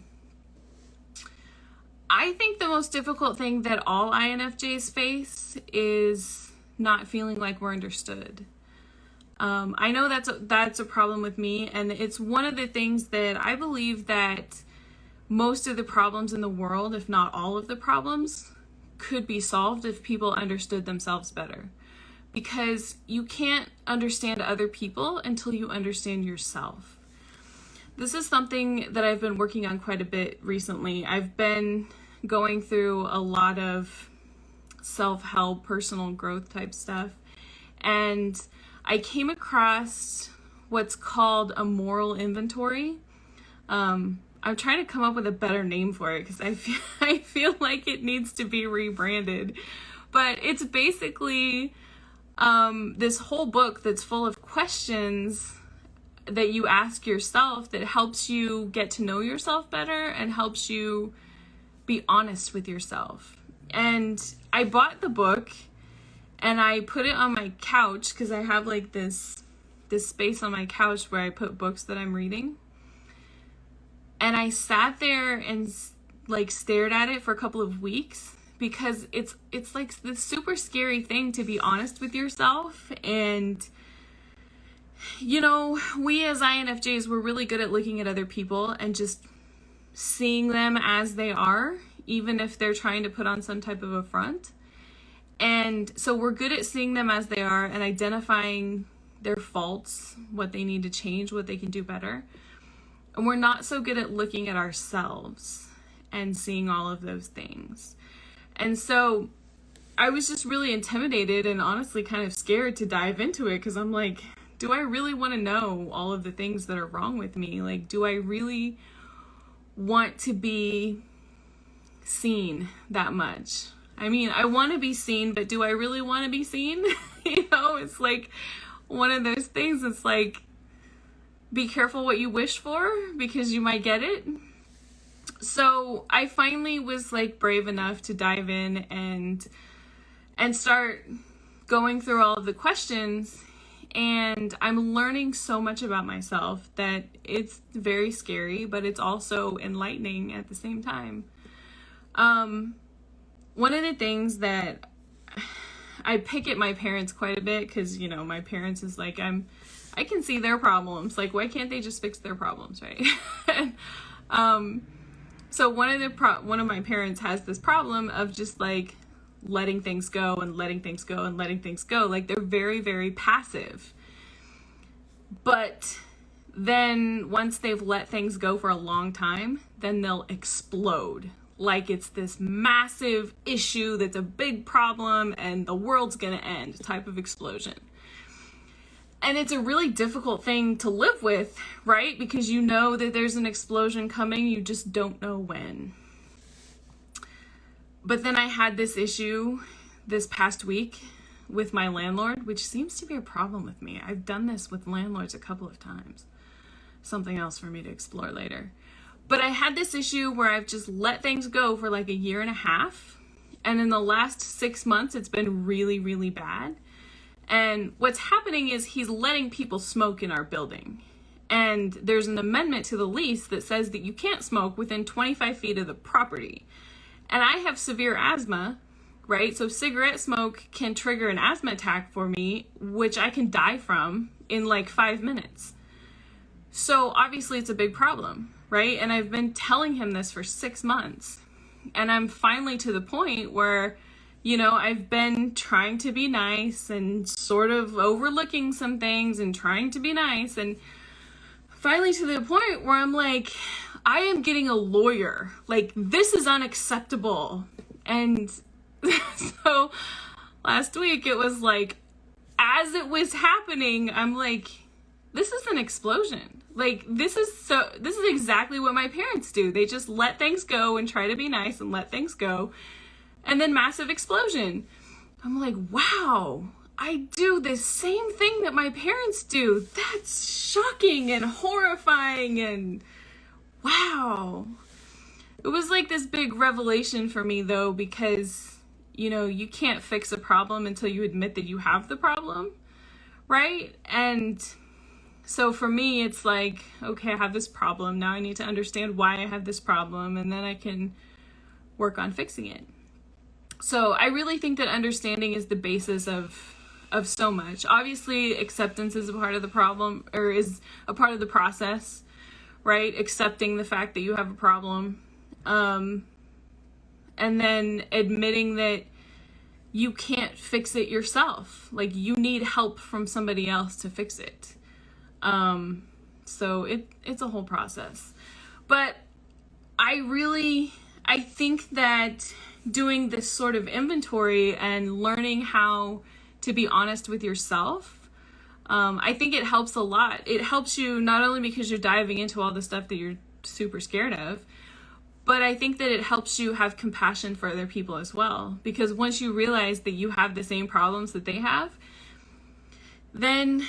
I think the most difficult thing that all INFJs face is not feeling like we're understood. I know that's a problem with me, and it's one of the things that I believe that most of the problems in the world, if not all of the problems, could be solved if people understood themselves better. Because you can't understand other people until you understand yourself. This is something that I've been working on quite a bit recently. I've been going through a lot of self-help, personal growth type stuff, and I came across what's called a moral inventory. I'm trying to come up with a better name for it because I feel like it needs to be rebranded. But it's basically this whole book that's full of questions that you ask yourself that helps you get to know yourself better and helps you be honest with yourself. And I bought the book and I put it on my couch because I have like this space on my couch where I put books that I'm reading. And I sat there and like stared at it for a couple of weeks because it's like this super scary thing to be honest with yourself. And you know, we as INFJs, we're really good at looking at other people and just seeing them as they are, even if they're trying to put on some type of a front. And so we're good at seeing them as they are and identifying their faults, what they need to change, what they can do better. And we're not so good at looking at ourselves and seeing all of those things. And so I was just really intimidated and honestly kind of scared to dive into it because I'm like, do I really want to know all of the things that are wrong with me? Like, do I really want to be seen that much? I mean, I want to be seen, but do I really want to be seen? You know, it's like one of those things. It's like, be careful what you wish for because you might get it. So I finally was like brave enough to dive in and start going through all of the questions. And I'm learning so much about myself that it's very scary, but it's also enlightening at the same time. One of the things that I pick at my parents quite a bit because, you know, my parents is like, I can see their problems. Like, why can't they just fix their problems, right? So one of my parents has this problem of just like letting things go and letting things go and letting things go. Like, they're very, very passive. But then once they've let things go for a long time, then they'll explode. Like it's this massive issue that's a big problem and the world's gonna end type of explosion. And it's a really difficult thing to live with, right? Because you know that there's an explosion coming, you just don't know when. But then I had this issue this past week with my landlord, which seems to be a problem with me. I've done this with landlords a couple of times. Something else for me to explore later. But I had this issue where I've just let things go for like a year and a half. And in the last 6 months, it's been really, really bad. And what's happening is he's letting people smoke in our building. And there's an amendment to the lease that says that you can't smoke within 25 feet of the property. And I have severe asthma, right? So cigarette smoke can trigger an asthma attack for me, which I can die from in like 5 minutes. So obviously it's a big problem, right? And I've been telling him this for 6 months. And I'm finally to the point where, you know, I've been trying to be nice and sort of overlooking some things and trying to be nice. And finally to the point where I'm like, I am getting a lawyer. Like, this is unacceptable. And so last week it was like, as it was happening, I'm like, this is an explosion. Like, this is exactly what my parents do. They just let things go and try to be nice and let things go. And then massive explosion. I'm like, wow, I do the same thing that my parents do. That's shocking and horrifying and wow. It was like this big revelation for me though, because, you know, you can't fix a problem until you admit that you have the problem, right? And so for me, it's like, okay, I have this problem. Now I need to understand why I have this problem, and then I can work on fixing it. So I really think that understanding is the basis of so much. Obviously, acceptance is a part of the problem, or is a part of the process, right? Accepting the fact that you have a problem. And then admitting that you can't fix it yourself. Like, you need help from somebody else to fix it. So it's a whole process. But I think that doing this sort of inventory and learning how to be honest with yourself, I think it helps a lot. It helps you not only because you're diving into all the stuff that you're super scared of, but I think that it helps you have compassion for other people as well. Because once you realize that you have the same problems that they have, then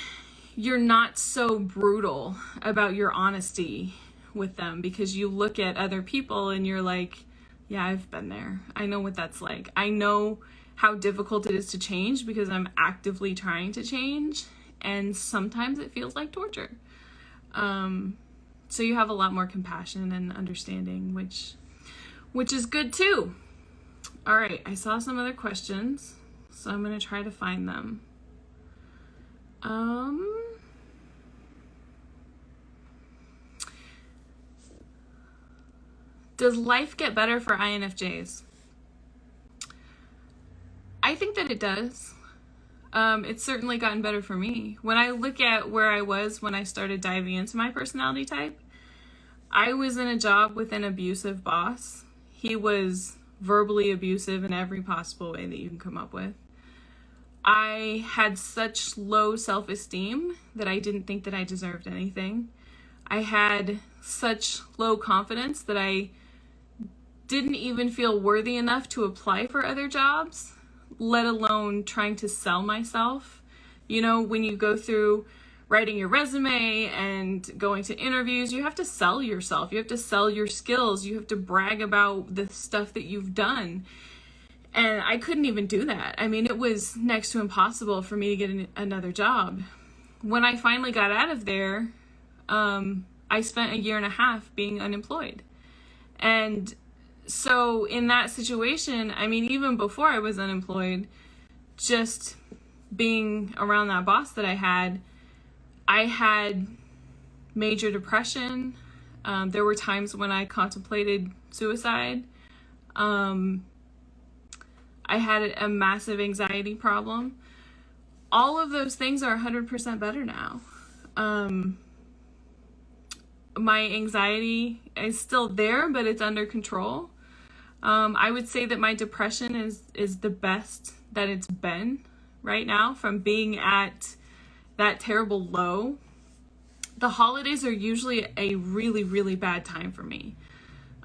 you're not so brutal about your honesty with them, because you look at other people and you're like, yeah, I've been there. I know what that's like. I know how difficult it is to change because I'm actively trying to change. And sometimes it feels like torture. So you have a lot more compassion and understanding, which is good too. All right, I saw some other questions, so I'm going to try to find them. Does life get better for INFJs? I think that it does. It's certainly gotten better for me. When I look at where I was when I started diving into my personality type, I was in a job with an abusive boss. He was verbally abusive in every possible way that you can come up with. I had such low self-esteem that I didn't think that I deserved anything. I had such low confidence that I didn't even feel worthy enough to apply for other jobs, let alone trying to sell myself. You know, when you go through writing your resume and going to interviews, you have to sell yourself. You have to sell your skills. You have to brag about the stuff that you've done. And I couldn't even do that. I mean, it was next to impossible for me to get another job. When I finally got out of there, I spent a year and a half being unemployed. And so in that situation, I mean, even before I was unemployed, just being around that boss that I had major depression. There were times when I contemplated suicide. I had a massive anxiety problem. All of those things are 100% better now. My anxiety is still there, but it's under control. I would say that my depression is the best that it's been right now, from being at that terrible low. The holidays are usually a really, really bad time for me.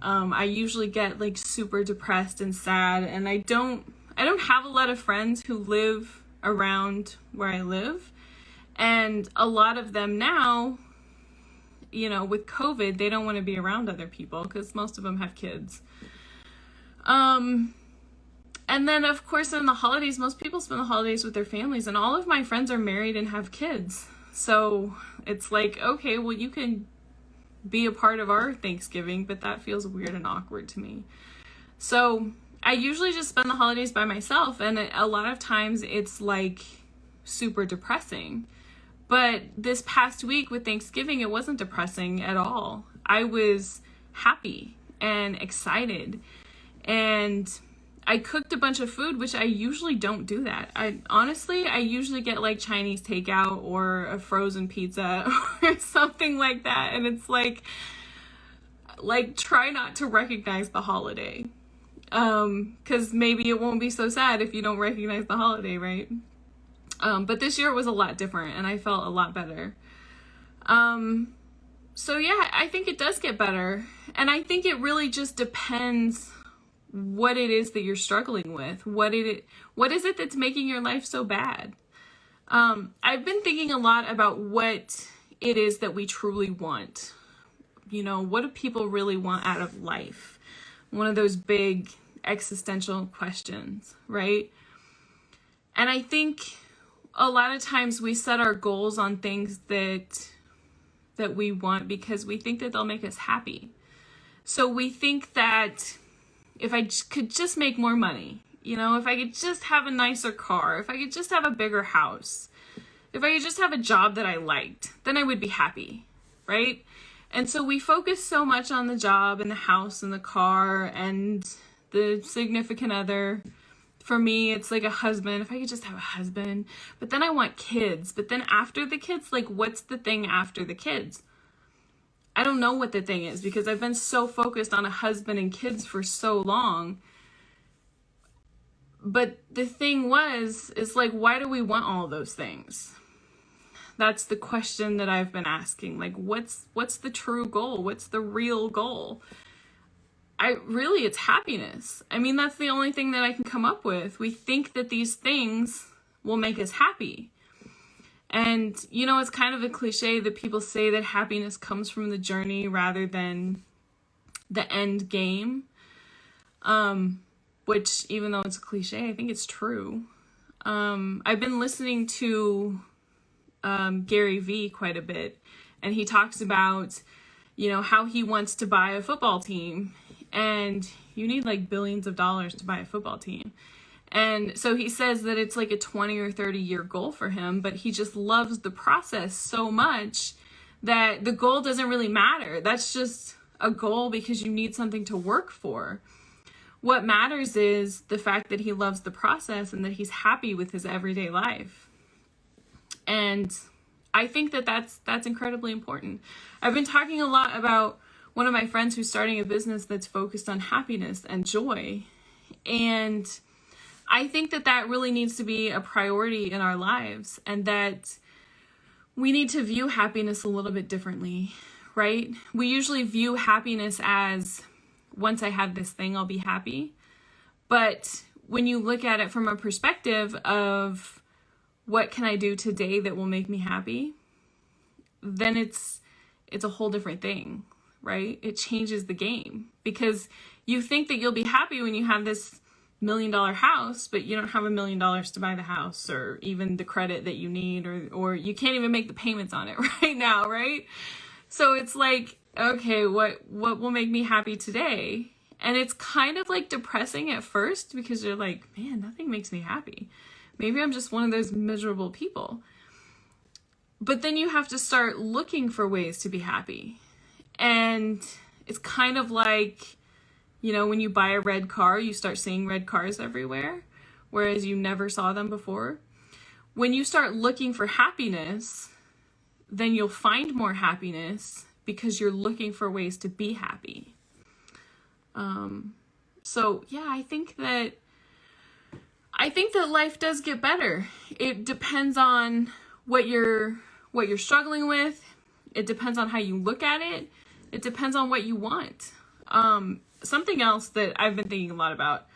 I usually get like super depressed and sad, and I don't have a lot of friends who live around where I live. And a lot of them now, with COVID, they don't want to be around other people because most of them have kids. And then, of course, in the holidays, most people spend the holidays with their families, and all of my friends are married and have kids. So it's like, okay, well, you can be a part of our Thanksgiving, but that feels weird and awkward to me. So I usually just spend the holidays by myself, and a lot of times it's like super depressing. But this past week with Thanksgiving, it wasn't depressing at all. I was happy and excited, and I cooked a bunch of food, which I usually don't do that. I usually get like Chinese takeout or a frozen pizza or something like that. And it's like try not to recognize the holiday. 'Cause maybe it won't be so sad if you don't recognize the holiday, right? But this year it was a lot different and I felt a lot better. So yeah, I think it does get better. And I think it really just depends what it is that you're struggling with. What is it that's making your life so bad? I've been thinking a lot about what it is that we truly want. What do people really want out of life? One of those big existential questions, right? And I think a lot of times we set our goals on things that we want because we think that they'll make us happy. So we think that if I could just make more money, if I could just have a nicer car, if I could just have a bigger house, if I could just have a job that I liked, then I would be happy, right? And so we focus so much on the job and the house and the car and the significant other. For me, it's like a husband. If I could just have a husband, but then I want kids. But then after the kids, like what's the thing after the kids? I don't know what the thing is because I've been so focused on a husband and kids for so long. But the thing is like, why do we want all those things? That's the question that I've been asking. Like, what's the true goal? What's the real goal? It's happiness. I mean, that's the only thing that I can come up with. We think that these things will make us happy. And, it's kind of a cliche that people say that happiness comes from the journey rather than the end game. Which, even though it's a cliche, I think it's true. I've been listening to Gary Vee quite a bit. And he talks about, how he wants to buy a football team. And you need like billions of dollars to buy a football team. And so he says that it's like a 20 or 30 year goal for him, but he just loves the process so much that the goal doesn't really matter. That's just a goal because you need something to work for. What matters is the fact that he loves the process and that he's happy with his everyday life. And I think that that's incredibly important. I've been talking a lot about one of my friends who's starting a business that's focused on happiness and joy. And I think that really needs to be a priority in our lives and that we need to view happiness a little bit differently, right? We usually view happiness as once I have this thing, I'll be happy. But when you look at it from a perspective of what can I do today that will make me happy, then it's a whole different thing, right? It changes the game because you think that you'll be happy when you have this $1 million house, but you don't have $1 million to buy the house or even the credit that you need, or you can't even make the payments on it right now, right? So it's like, okay, what will make me happy today? And it's kind of like depressing at first because you're like, man, nothing makes me happy. Maybe I'm just one of those miserable people. But then you have to start looking for ways to be happy. And it's kind of like, when you buy a red car, you start seeing red cars everywhere, whereas you never saw them before. When you start looking for happiness, then you'll find more happiness because you're looking for ways to be happy. So yeah, I think that life does get better. It depends on what you're struggling with. It depends on how you look at it. It depends on what you want. Something else that I've been thinking a lot about,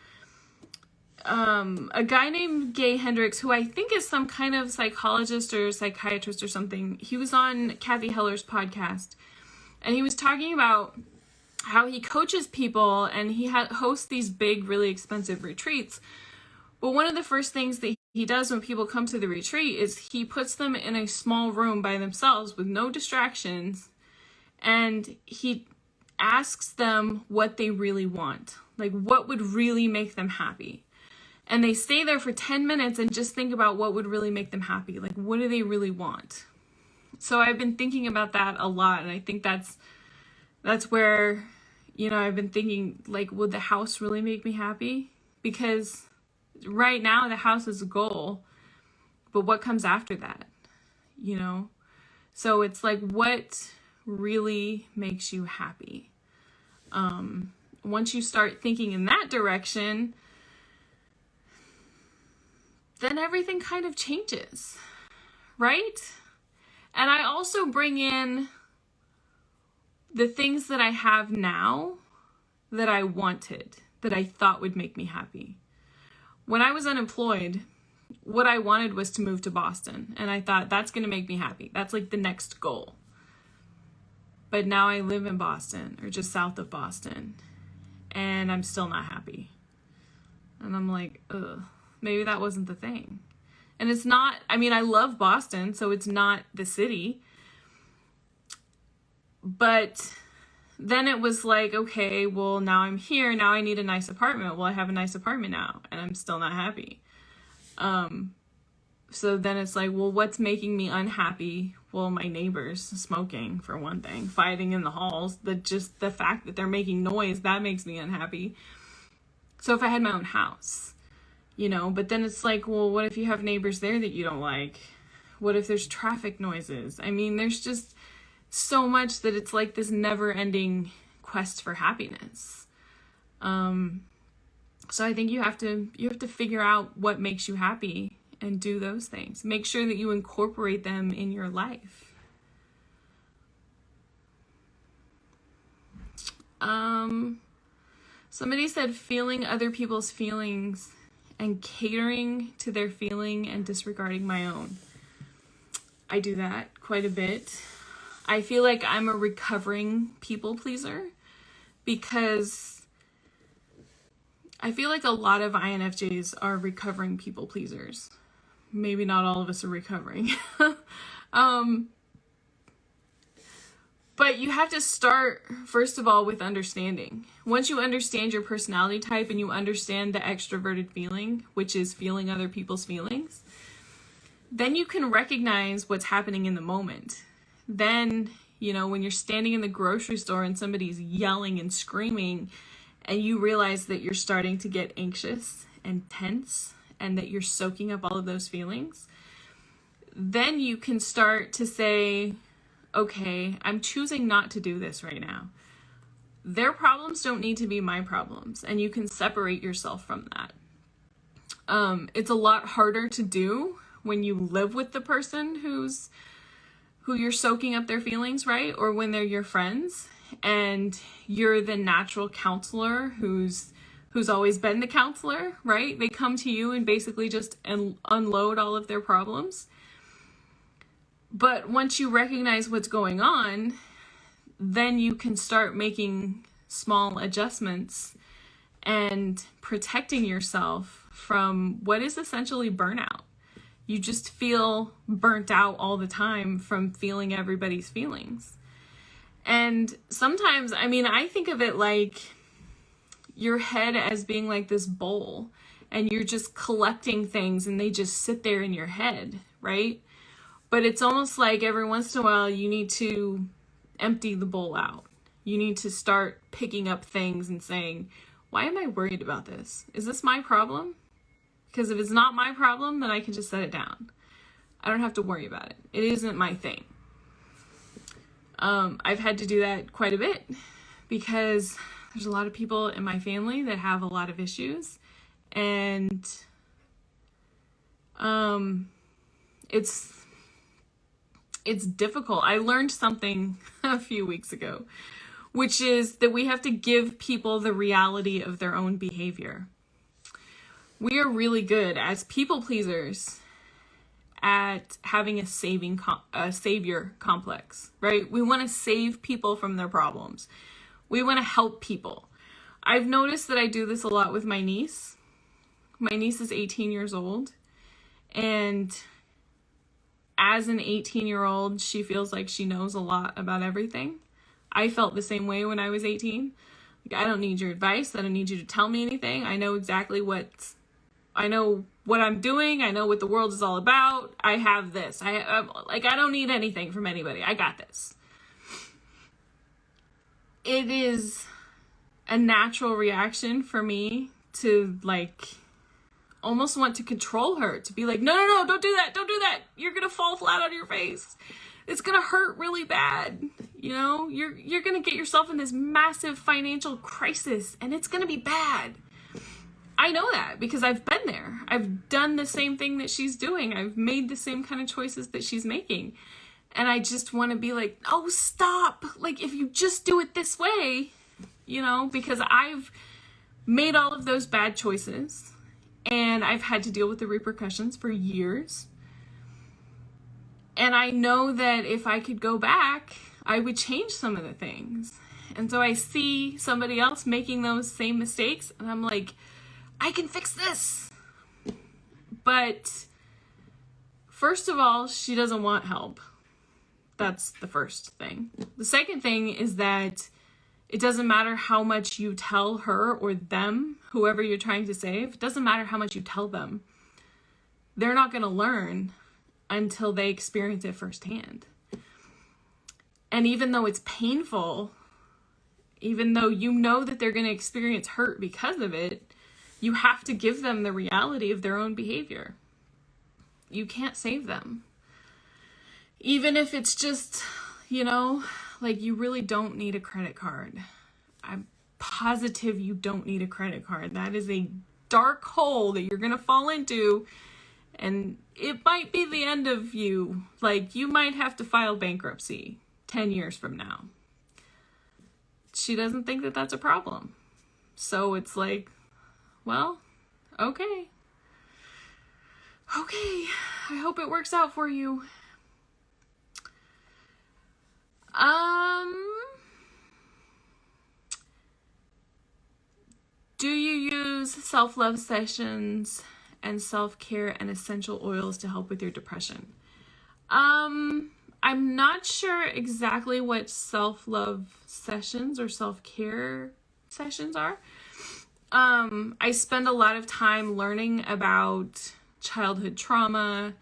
a guy named Gay Hendricks, who I think is some kind of psychologist or psychiatrist or something. He was on Kathy Heller's podcast, And he was talking about how he coaches people and he hosts these big, really expensive retreats. But one of the first things that he does when people come to the retreat is he puts them in a small room by themselves with no distractions. And he asks them what they really want, like what would really make them happy. And they stay there for 10 minutes and just think about what would really make them happy. Like, what do they really want? So I've been thinking about that a lot. And I think that's where, you know, I've been thinking, like, would the house really make me happy? Because right now the house is a goal, but what comes after that, you know? So it's like, what really makes you happy? Once you start thinking in that direction, then everything kind of changes, right? And I also bring in the things that I have now that I wanted, that I thought would make me happy. When I was unemployed, what I wanted was to move to Boston. And I thought, that's going to make me happy. That's like the next goal. But now I live in Boston, or just south of Boston, and I'm still not happy. And I'm like, ugh, maybe that wasn't the thing. And it's not, I mean, I love Boston, so it's not the city. But then it was like, okay, well, now I'm here. Now I need a nice apartment. Well, I have a nice apartment now, and I'm still not happy. So then it's like, well, what's making me unhappy? Well, my neighbors smoking, for one thing, fighting in the halls. Just the fact that they're making noise, that makes me unhappy. So if I had my own house, you know, but then it's like, well, what if you have neighbors there that you don't like? What if there's traffic noises? I mean, there's just so much that it's like this never-ending quest for happiness. So I think you have to figure out what makes you happy and do those things. Make sure that you incorporate them in your life. Somebody said feeling other people's feelings and catering to their feeling and disregarding my own. I do that quite a bit. I feel like I'm a recovering people pleaser because I feel like a lot of INFJs are recovering people pleasers. Maybe not all of us are recovering. But you have to start, first of all, with understanding. Once you understand your personality type and you understand the extroverted feeling, which is feeling other people's feelings, then you can recognize what's happening in the moment. Then, you know, when you're standing in the grocery store and somebody's yelling and screaming and you realize that you're starting to get anxious and tense and that you're soaking up all of those feelings, then you can start to say, okay, I'm choosing not to do this right now. Their problems don't need to be my problems, and you can separate yourself from that. It's a lot harder to do when you live with the person who you're soaking up their feelings, right? Or when they're your friends and you're the natural counselor who's always been the counselor, right? They come to you and basically just unload all of their problems. But once you recognize what's going on, then you can start making small adjustments and protecting yourself from what is essentially burnout. You just feel burnt out all the time from feeling everybody's feelings. And sometimes, I mean, I think of it like your head as being like this bowl, and you're just collecting things and they just sit there in your head, right? But it's almost like every once in a while you need to empty the bowl out. You need to start picking up things and saying, why am I worried about this? Is this my problem? Because if it's not my problem, then I can just set it down. I don't have to worry about it. It isn't my thing. I've had to do that quite a bit because there's a lot of people in my family that have a lot of issues, and it's difficult. I learned something a few weeks ago, which is that we have to give people the reality of their own behavior. We are really good as people pleasers at having a savior complex, right? We want to save people from their problems. We want to help people. I've noticed that I do this a lot with my niece. My niece is 18 years old, and as an 18-year-old, she feels like she knows a lot about everything. I felt the same way when I was 18. Like, I don't need your advice. I don't need you to tell me anything. I know exactly I know what I'm doing. I know what the world is all about. I have this. I don't need anything from anybody. I got this. It is a natural reaction for me to almost want to control her, to be like, no, don't do that. Don't do that. You're going to fall flat on your face. It's going to hurt really bad. You're going to get yourself in this massive financial crisis, and it's going to be bad. I know that because I've been there. I've done the same thing that she's doing. I've made the same kind of choices that she's making. And I just want to be like, oh, stop. If you just do it this way, because I've made all of those bad choices and I've had to deal with the repercussions for years. And I know that if I could go back, I would change some of the things. And so I see somebody else making those same mistakes, and I'm like, I can fix this. But first of all, she doesn't want help. That's the first thing. The second thing is that it doesn't matter how much you tell her or them, whoever you're trying to save, it doesn't matter how much you tell them. They're not going to learn until they experience it firsthand. And even though it's painful, even though you know that they're going to experience hurt because of it, you have to give them the reality of their own behavior. You can't save them. Even if it's just, you really don't need a credit card. I'm positive you don't need a credit card. That is a dark hole that you're going to fall into, and it might be the end of you. You might have to file bankruptcy 10 years from now. She doesn't think that that's a problem. So it's like, well, okay. I hope it works out for you. Do you use self-love sessions and self-care and essential oils to help with your depression? I'm not sure exactly what self-love sessions or self-care sessions are. I spend a lot of time learning about childhood trauma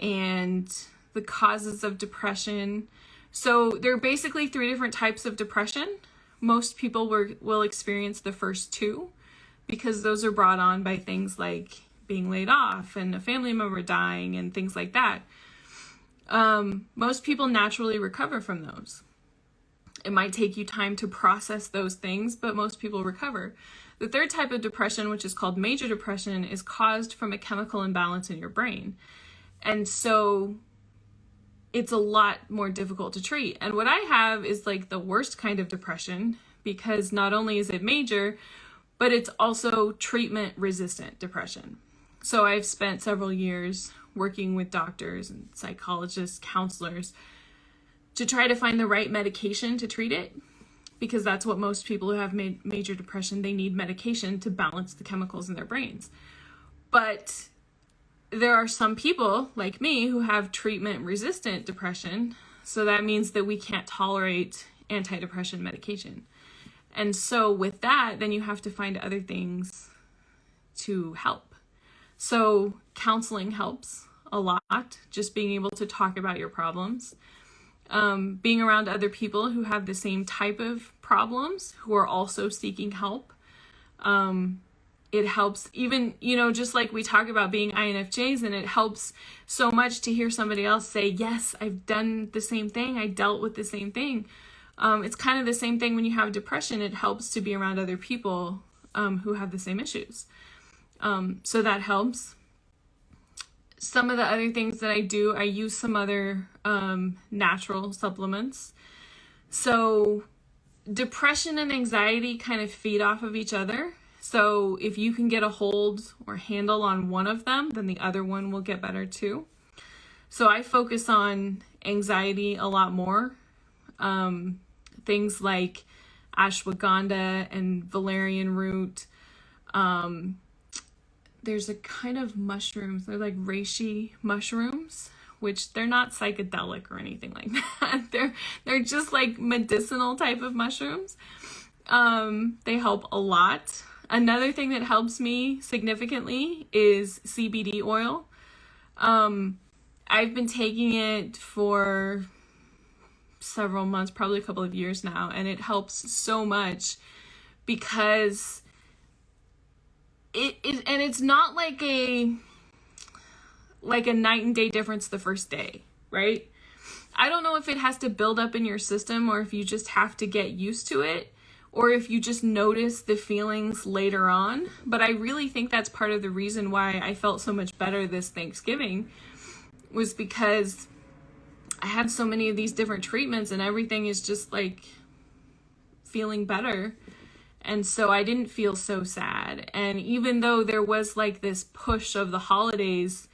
and the causes of depression. So there are basically 3 different types of depression. Most people will experience the first 2 because those are brought on by things like being laid off and a family member dying and things like that. Most people naturally recover from those. It might take you time to process those things, but most people recover. The 3rd type of depression, which is called major depression, is caused from a chemical imbalance in your brain. And so it's a lot more difficult to treat. And what I have is the worst kind of depression, because not only is it major, but it's also treatment resistant depression. So I've spent several years working with doctors and psychologists, counselors, to try to find the right medication to treat it, because that's what most people who have major depression, they need medication to balance the chemicals in their brains. But there are some people like me who have treatment resistant depression. So that means that we can't tolerate antidepressant medication. And so with that, then you have to find other things to help. So counseling helps a lot, just being able to talk about your problems. Being around other people who have the same type of problems, who are also seeking help. It helps even, just like we talk about being INFJs, and it helps so much to hear somebody else say, yes, I've done the same thing. I dealt with the same thing. It's kind of the same thing when you have depression. It helps to be around other people who have the same issues. So that helps. Some of the other things that I do, I use some other natural supplements. So depression and anxiety kind of feed off of each other. So if you can get a hold or handle on one of them, then the other one will get better too. So I focus on anxiety a lot more. Things like ashwagandha and valerian root. There's a kind of mushrooms, they're like reishi mushrooms, which they're not psychedelic or anything like that. They're just like medicinal type of mushrooms. They help a lot. Another thing that helps me significantly is CBD oil. I've been taking it for several months, probably a couple of years now, and it helps so much because and it's not like a night and day difference the first day, right? I don't know if it has to build up in your system or if you just have to get used to it or if you just notice the feelings later on. But I really think that's part of the reason why I felt so much better this Thanksgiving was because I had so many of these different treatments and everything is just like feeling better. And so I didn't feel so sad. And even though there was like this push of the holidays,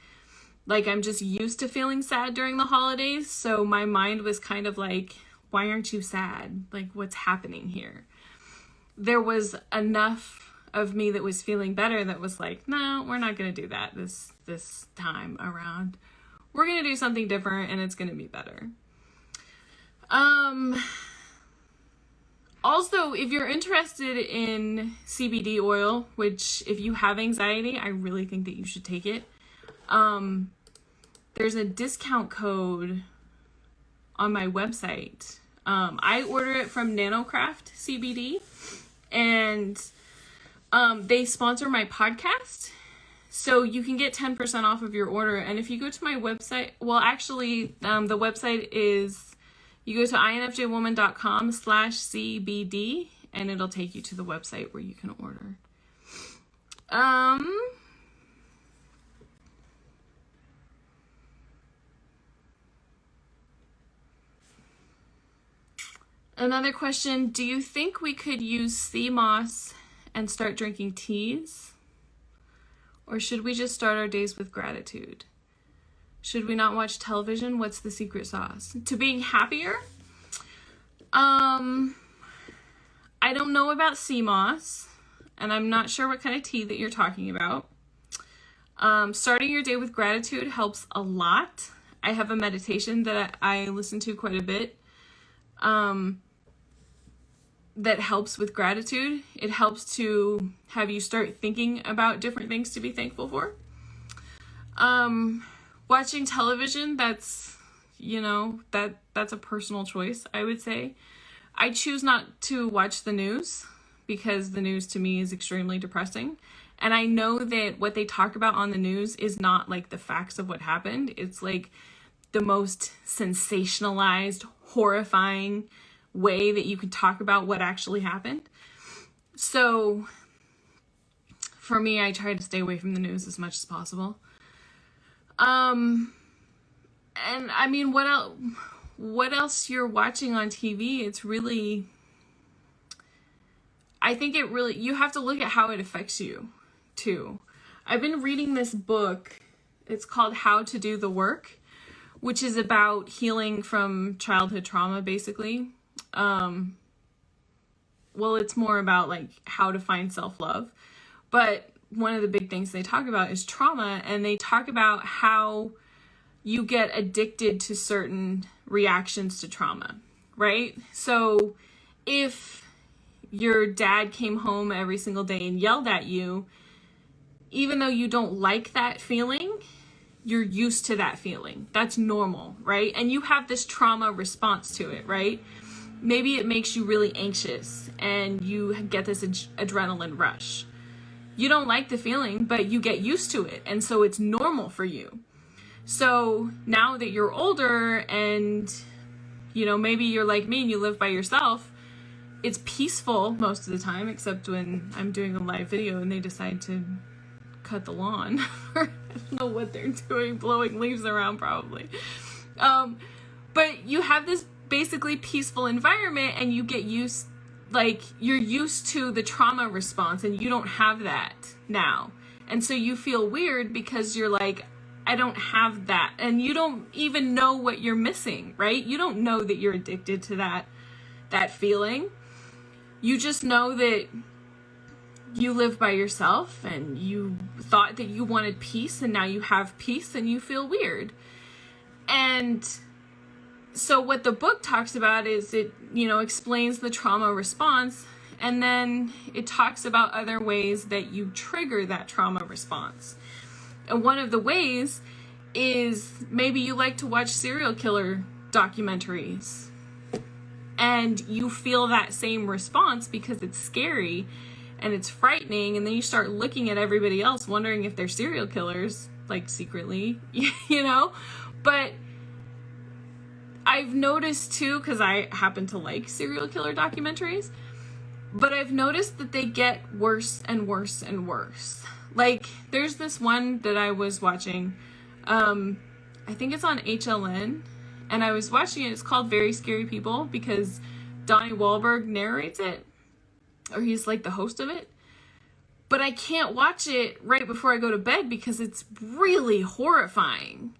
like I'm just used to feeling sad during the holidays. So my mind was kind of like, why aren't you sad? Like, what's happening here? There was enough of me that was feeling better that was like, no, we're not going to do that this time around. We're going to do something different and it's going to be better. Also, if you're interested in CBD oil, which if you have anxiety, I really think that you should take it. There's a discount code on my website. I order it from Nanocraft CBD, and they sponsor my podcast. So you can get 10% off of your order. And if you go to my website, well, actually, the website is, you go to infjwoman.com/CBD, and it'll take you to the website where you can order. Another question, do you think we could use sea moss and start drinking teas? Or should we just start our days with gratitude? Should we not watch television? What's the secret sauce to being happier? I don't know about sea moss, and I'm not sure what kind of tea that you're talking about. Starting your day with gratitude helps a lot. I have a meditation that I listen to quite a bit that helps with gratitude. It helps to have you start thinking about different things to be thankful for. Watching television, that's a personal choice, I would say. I choose not to watch the news because the news to me is extremely depressing. And I know that what they talk about on the news is not like the facts of what happened. It's like the most sensationalized, horrifying way that you can talk about what actually happened. So for me, I try to stay away from the news as much as possible. And I mean, what else you're watching on TV? It's really, I think you have to look at how it affects you too. I've been reading this book. It's called How to Do the Work, which is about healing from childhood trauma, basically. Well, it's more about like how to find self-love. But one of the big things they talk about is trauma, and they talk about how you get addicted to certain reactions to trauma, right? So if your dad came home every single day and yelled at you, even though you don't like that feeling, you're used to that feeling. That's normal, right? And you have this trauma response to it, right? Maybe it makes you really anxious and you get this adrenaline rush. You don't like the feeling, but you get used to it. And so it's normal for you. So now that you're older and, maybe you're like me and you live by yourself, it's peaceful most of the time, except when I'm doing a live video and they decide to cut the lawn. I don't know what they're doing, blowing leaves around probably. But you have this basically peaceful environment and you get you're used to the trauma response and you don't have that now. And so you feel weird because you're like, I don't have that. And you don't even know what you're missing, right? You don't know that you're addicted to that feeling. You just know that you live by yourself and you thought that you wanted peace and now you have peace and you feel weird. And so what the book talks about is it, explains the trauma response, and then it talks about other ways that you trigger that trauma response. And one of the ways is maybe you like to watch serial killer documentaries and you feel that same response because it's scary and it's frightening, and then you start looking at everybody else wondering if they're serial killers, like secretly, But I've noticed too, because I happen to like serial killer documentaries, but I've noticed that they get worse and worse and worse. Like, there's this one that I was watching, I think it's on HLN, and I was watching it. It's called Very Scary People because Donnie Wahlberg narrates it, or he's like the host of it. But I can't watch it right before I go to bed because it's really horrifying.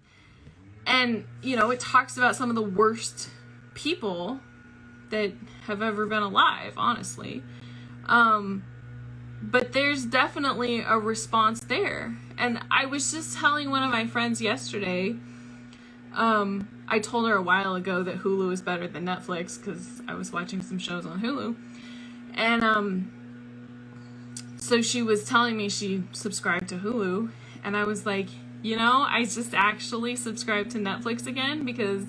And, it talks about some of the worst people that have ever been alive, honestly. But there's definitely a response there. And I was just telling one of my friends yesterday, I told her a while ago that Hulu is better than Netflix because I was watching some shows on Hulu. And so she was telling me she subscribed to Hulu, and I was like, I just actually subscribed to Netflix again because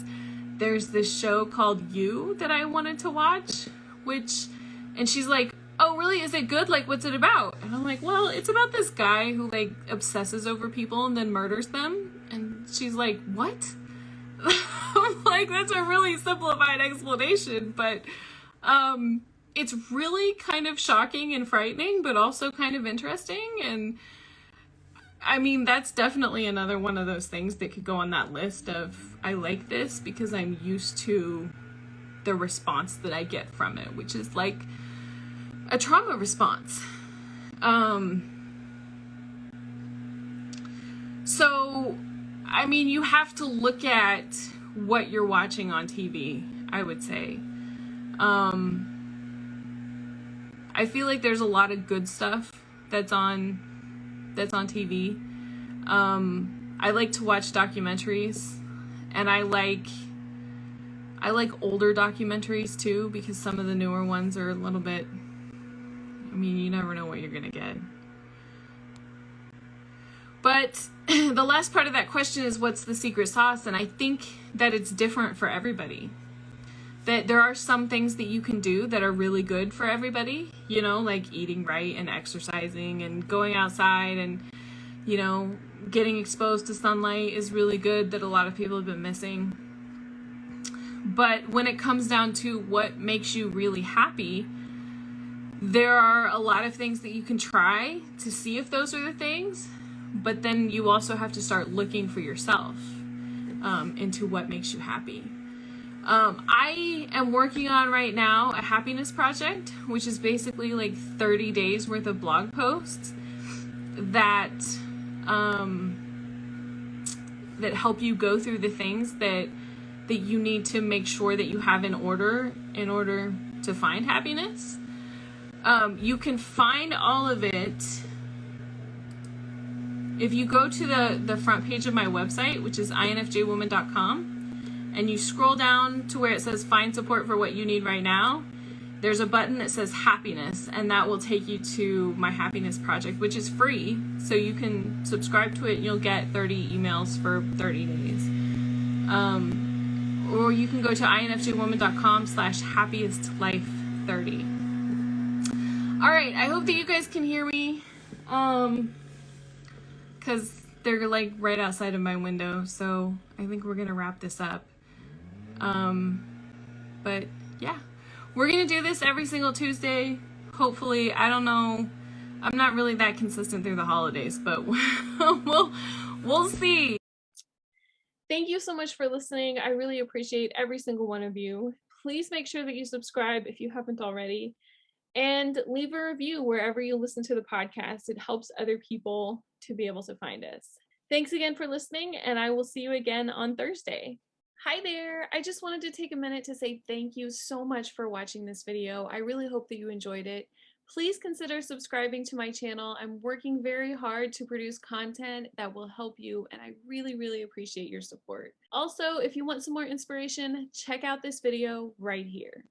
there's this show called You that I wanted to watch, and she's like, oh, really? Is it good? Like, what's it about? And I'm like, well, it's about this guy who like obsesses over people and then murders them. And she's like, what? I'm like, that's a really simplified explanation, but it's really kind of shocking and frightening, but also kind of interesting. And I mean, that's definitely another one of those things that could go on that list of, I like this because I'm used to the response that I get from it, which is like a trauma response. So, I mean, you have to look at what you're watching on TV, I would say. I feel like there's a lot of good stuff that's on TV. I like to watch documentaries, and I like older documentaries too, because some of the newer ones are a little bit, I mean, you never know what you're gonna get. But the last part of that question is, what's the secret sauce? And I think that it's different for everybody. That there are some things that you can do that are really good for everybody, like eating right and exercising and going outside and, getting exposed to sunlight is really good, that a lot of people have been missing. But when it comes down to what makes you really happy, there are a lot of things that you can try to see if those are the things, but then you also have to start looking for yourself into what makes you happy. I am working on right now a happiness project, which is basically like 30 days worth of blog posts that help you go through the things that you need to make sure that you have in order to find happiness. You can find all of it if you go to the front page of my website, which is infjwoman.com. And you scroll down to where it says find support for what you need right now. There's a button that says happiness, and that will take you to my happiness project, which is free. So you can subscribe to it and you'll get 30 emails for 30 days. Or you can go to infjwoman.com/happiestlife30. All right, I hope that you guys can hear me. Because they're like right outside of my window. So I think we're going to wrap this up. But yeah, we're going to do this every single Tuesday. Hopefully, I don't know. I'm not really that consistent through the holidays, but we'll see. Thank you so much for listening. I really appreciate every single one of you. Please make sure that you subscribe if you haven't already, and leave a review wherever you listen to the podcast. It helps other people to be able to find us. Thanks again for listening, and I will see you again on Thursday. Hi there! I just wanted to take a minute to say thank you so much for watching this video. I really hope that you enjoyed it. Please consider subscribing to my channel. I'm working very hard to produce content that will help you, and I really, really appreciate your support. Also, if you want some more inspiration, check out this video right here.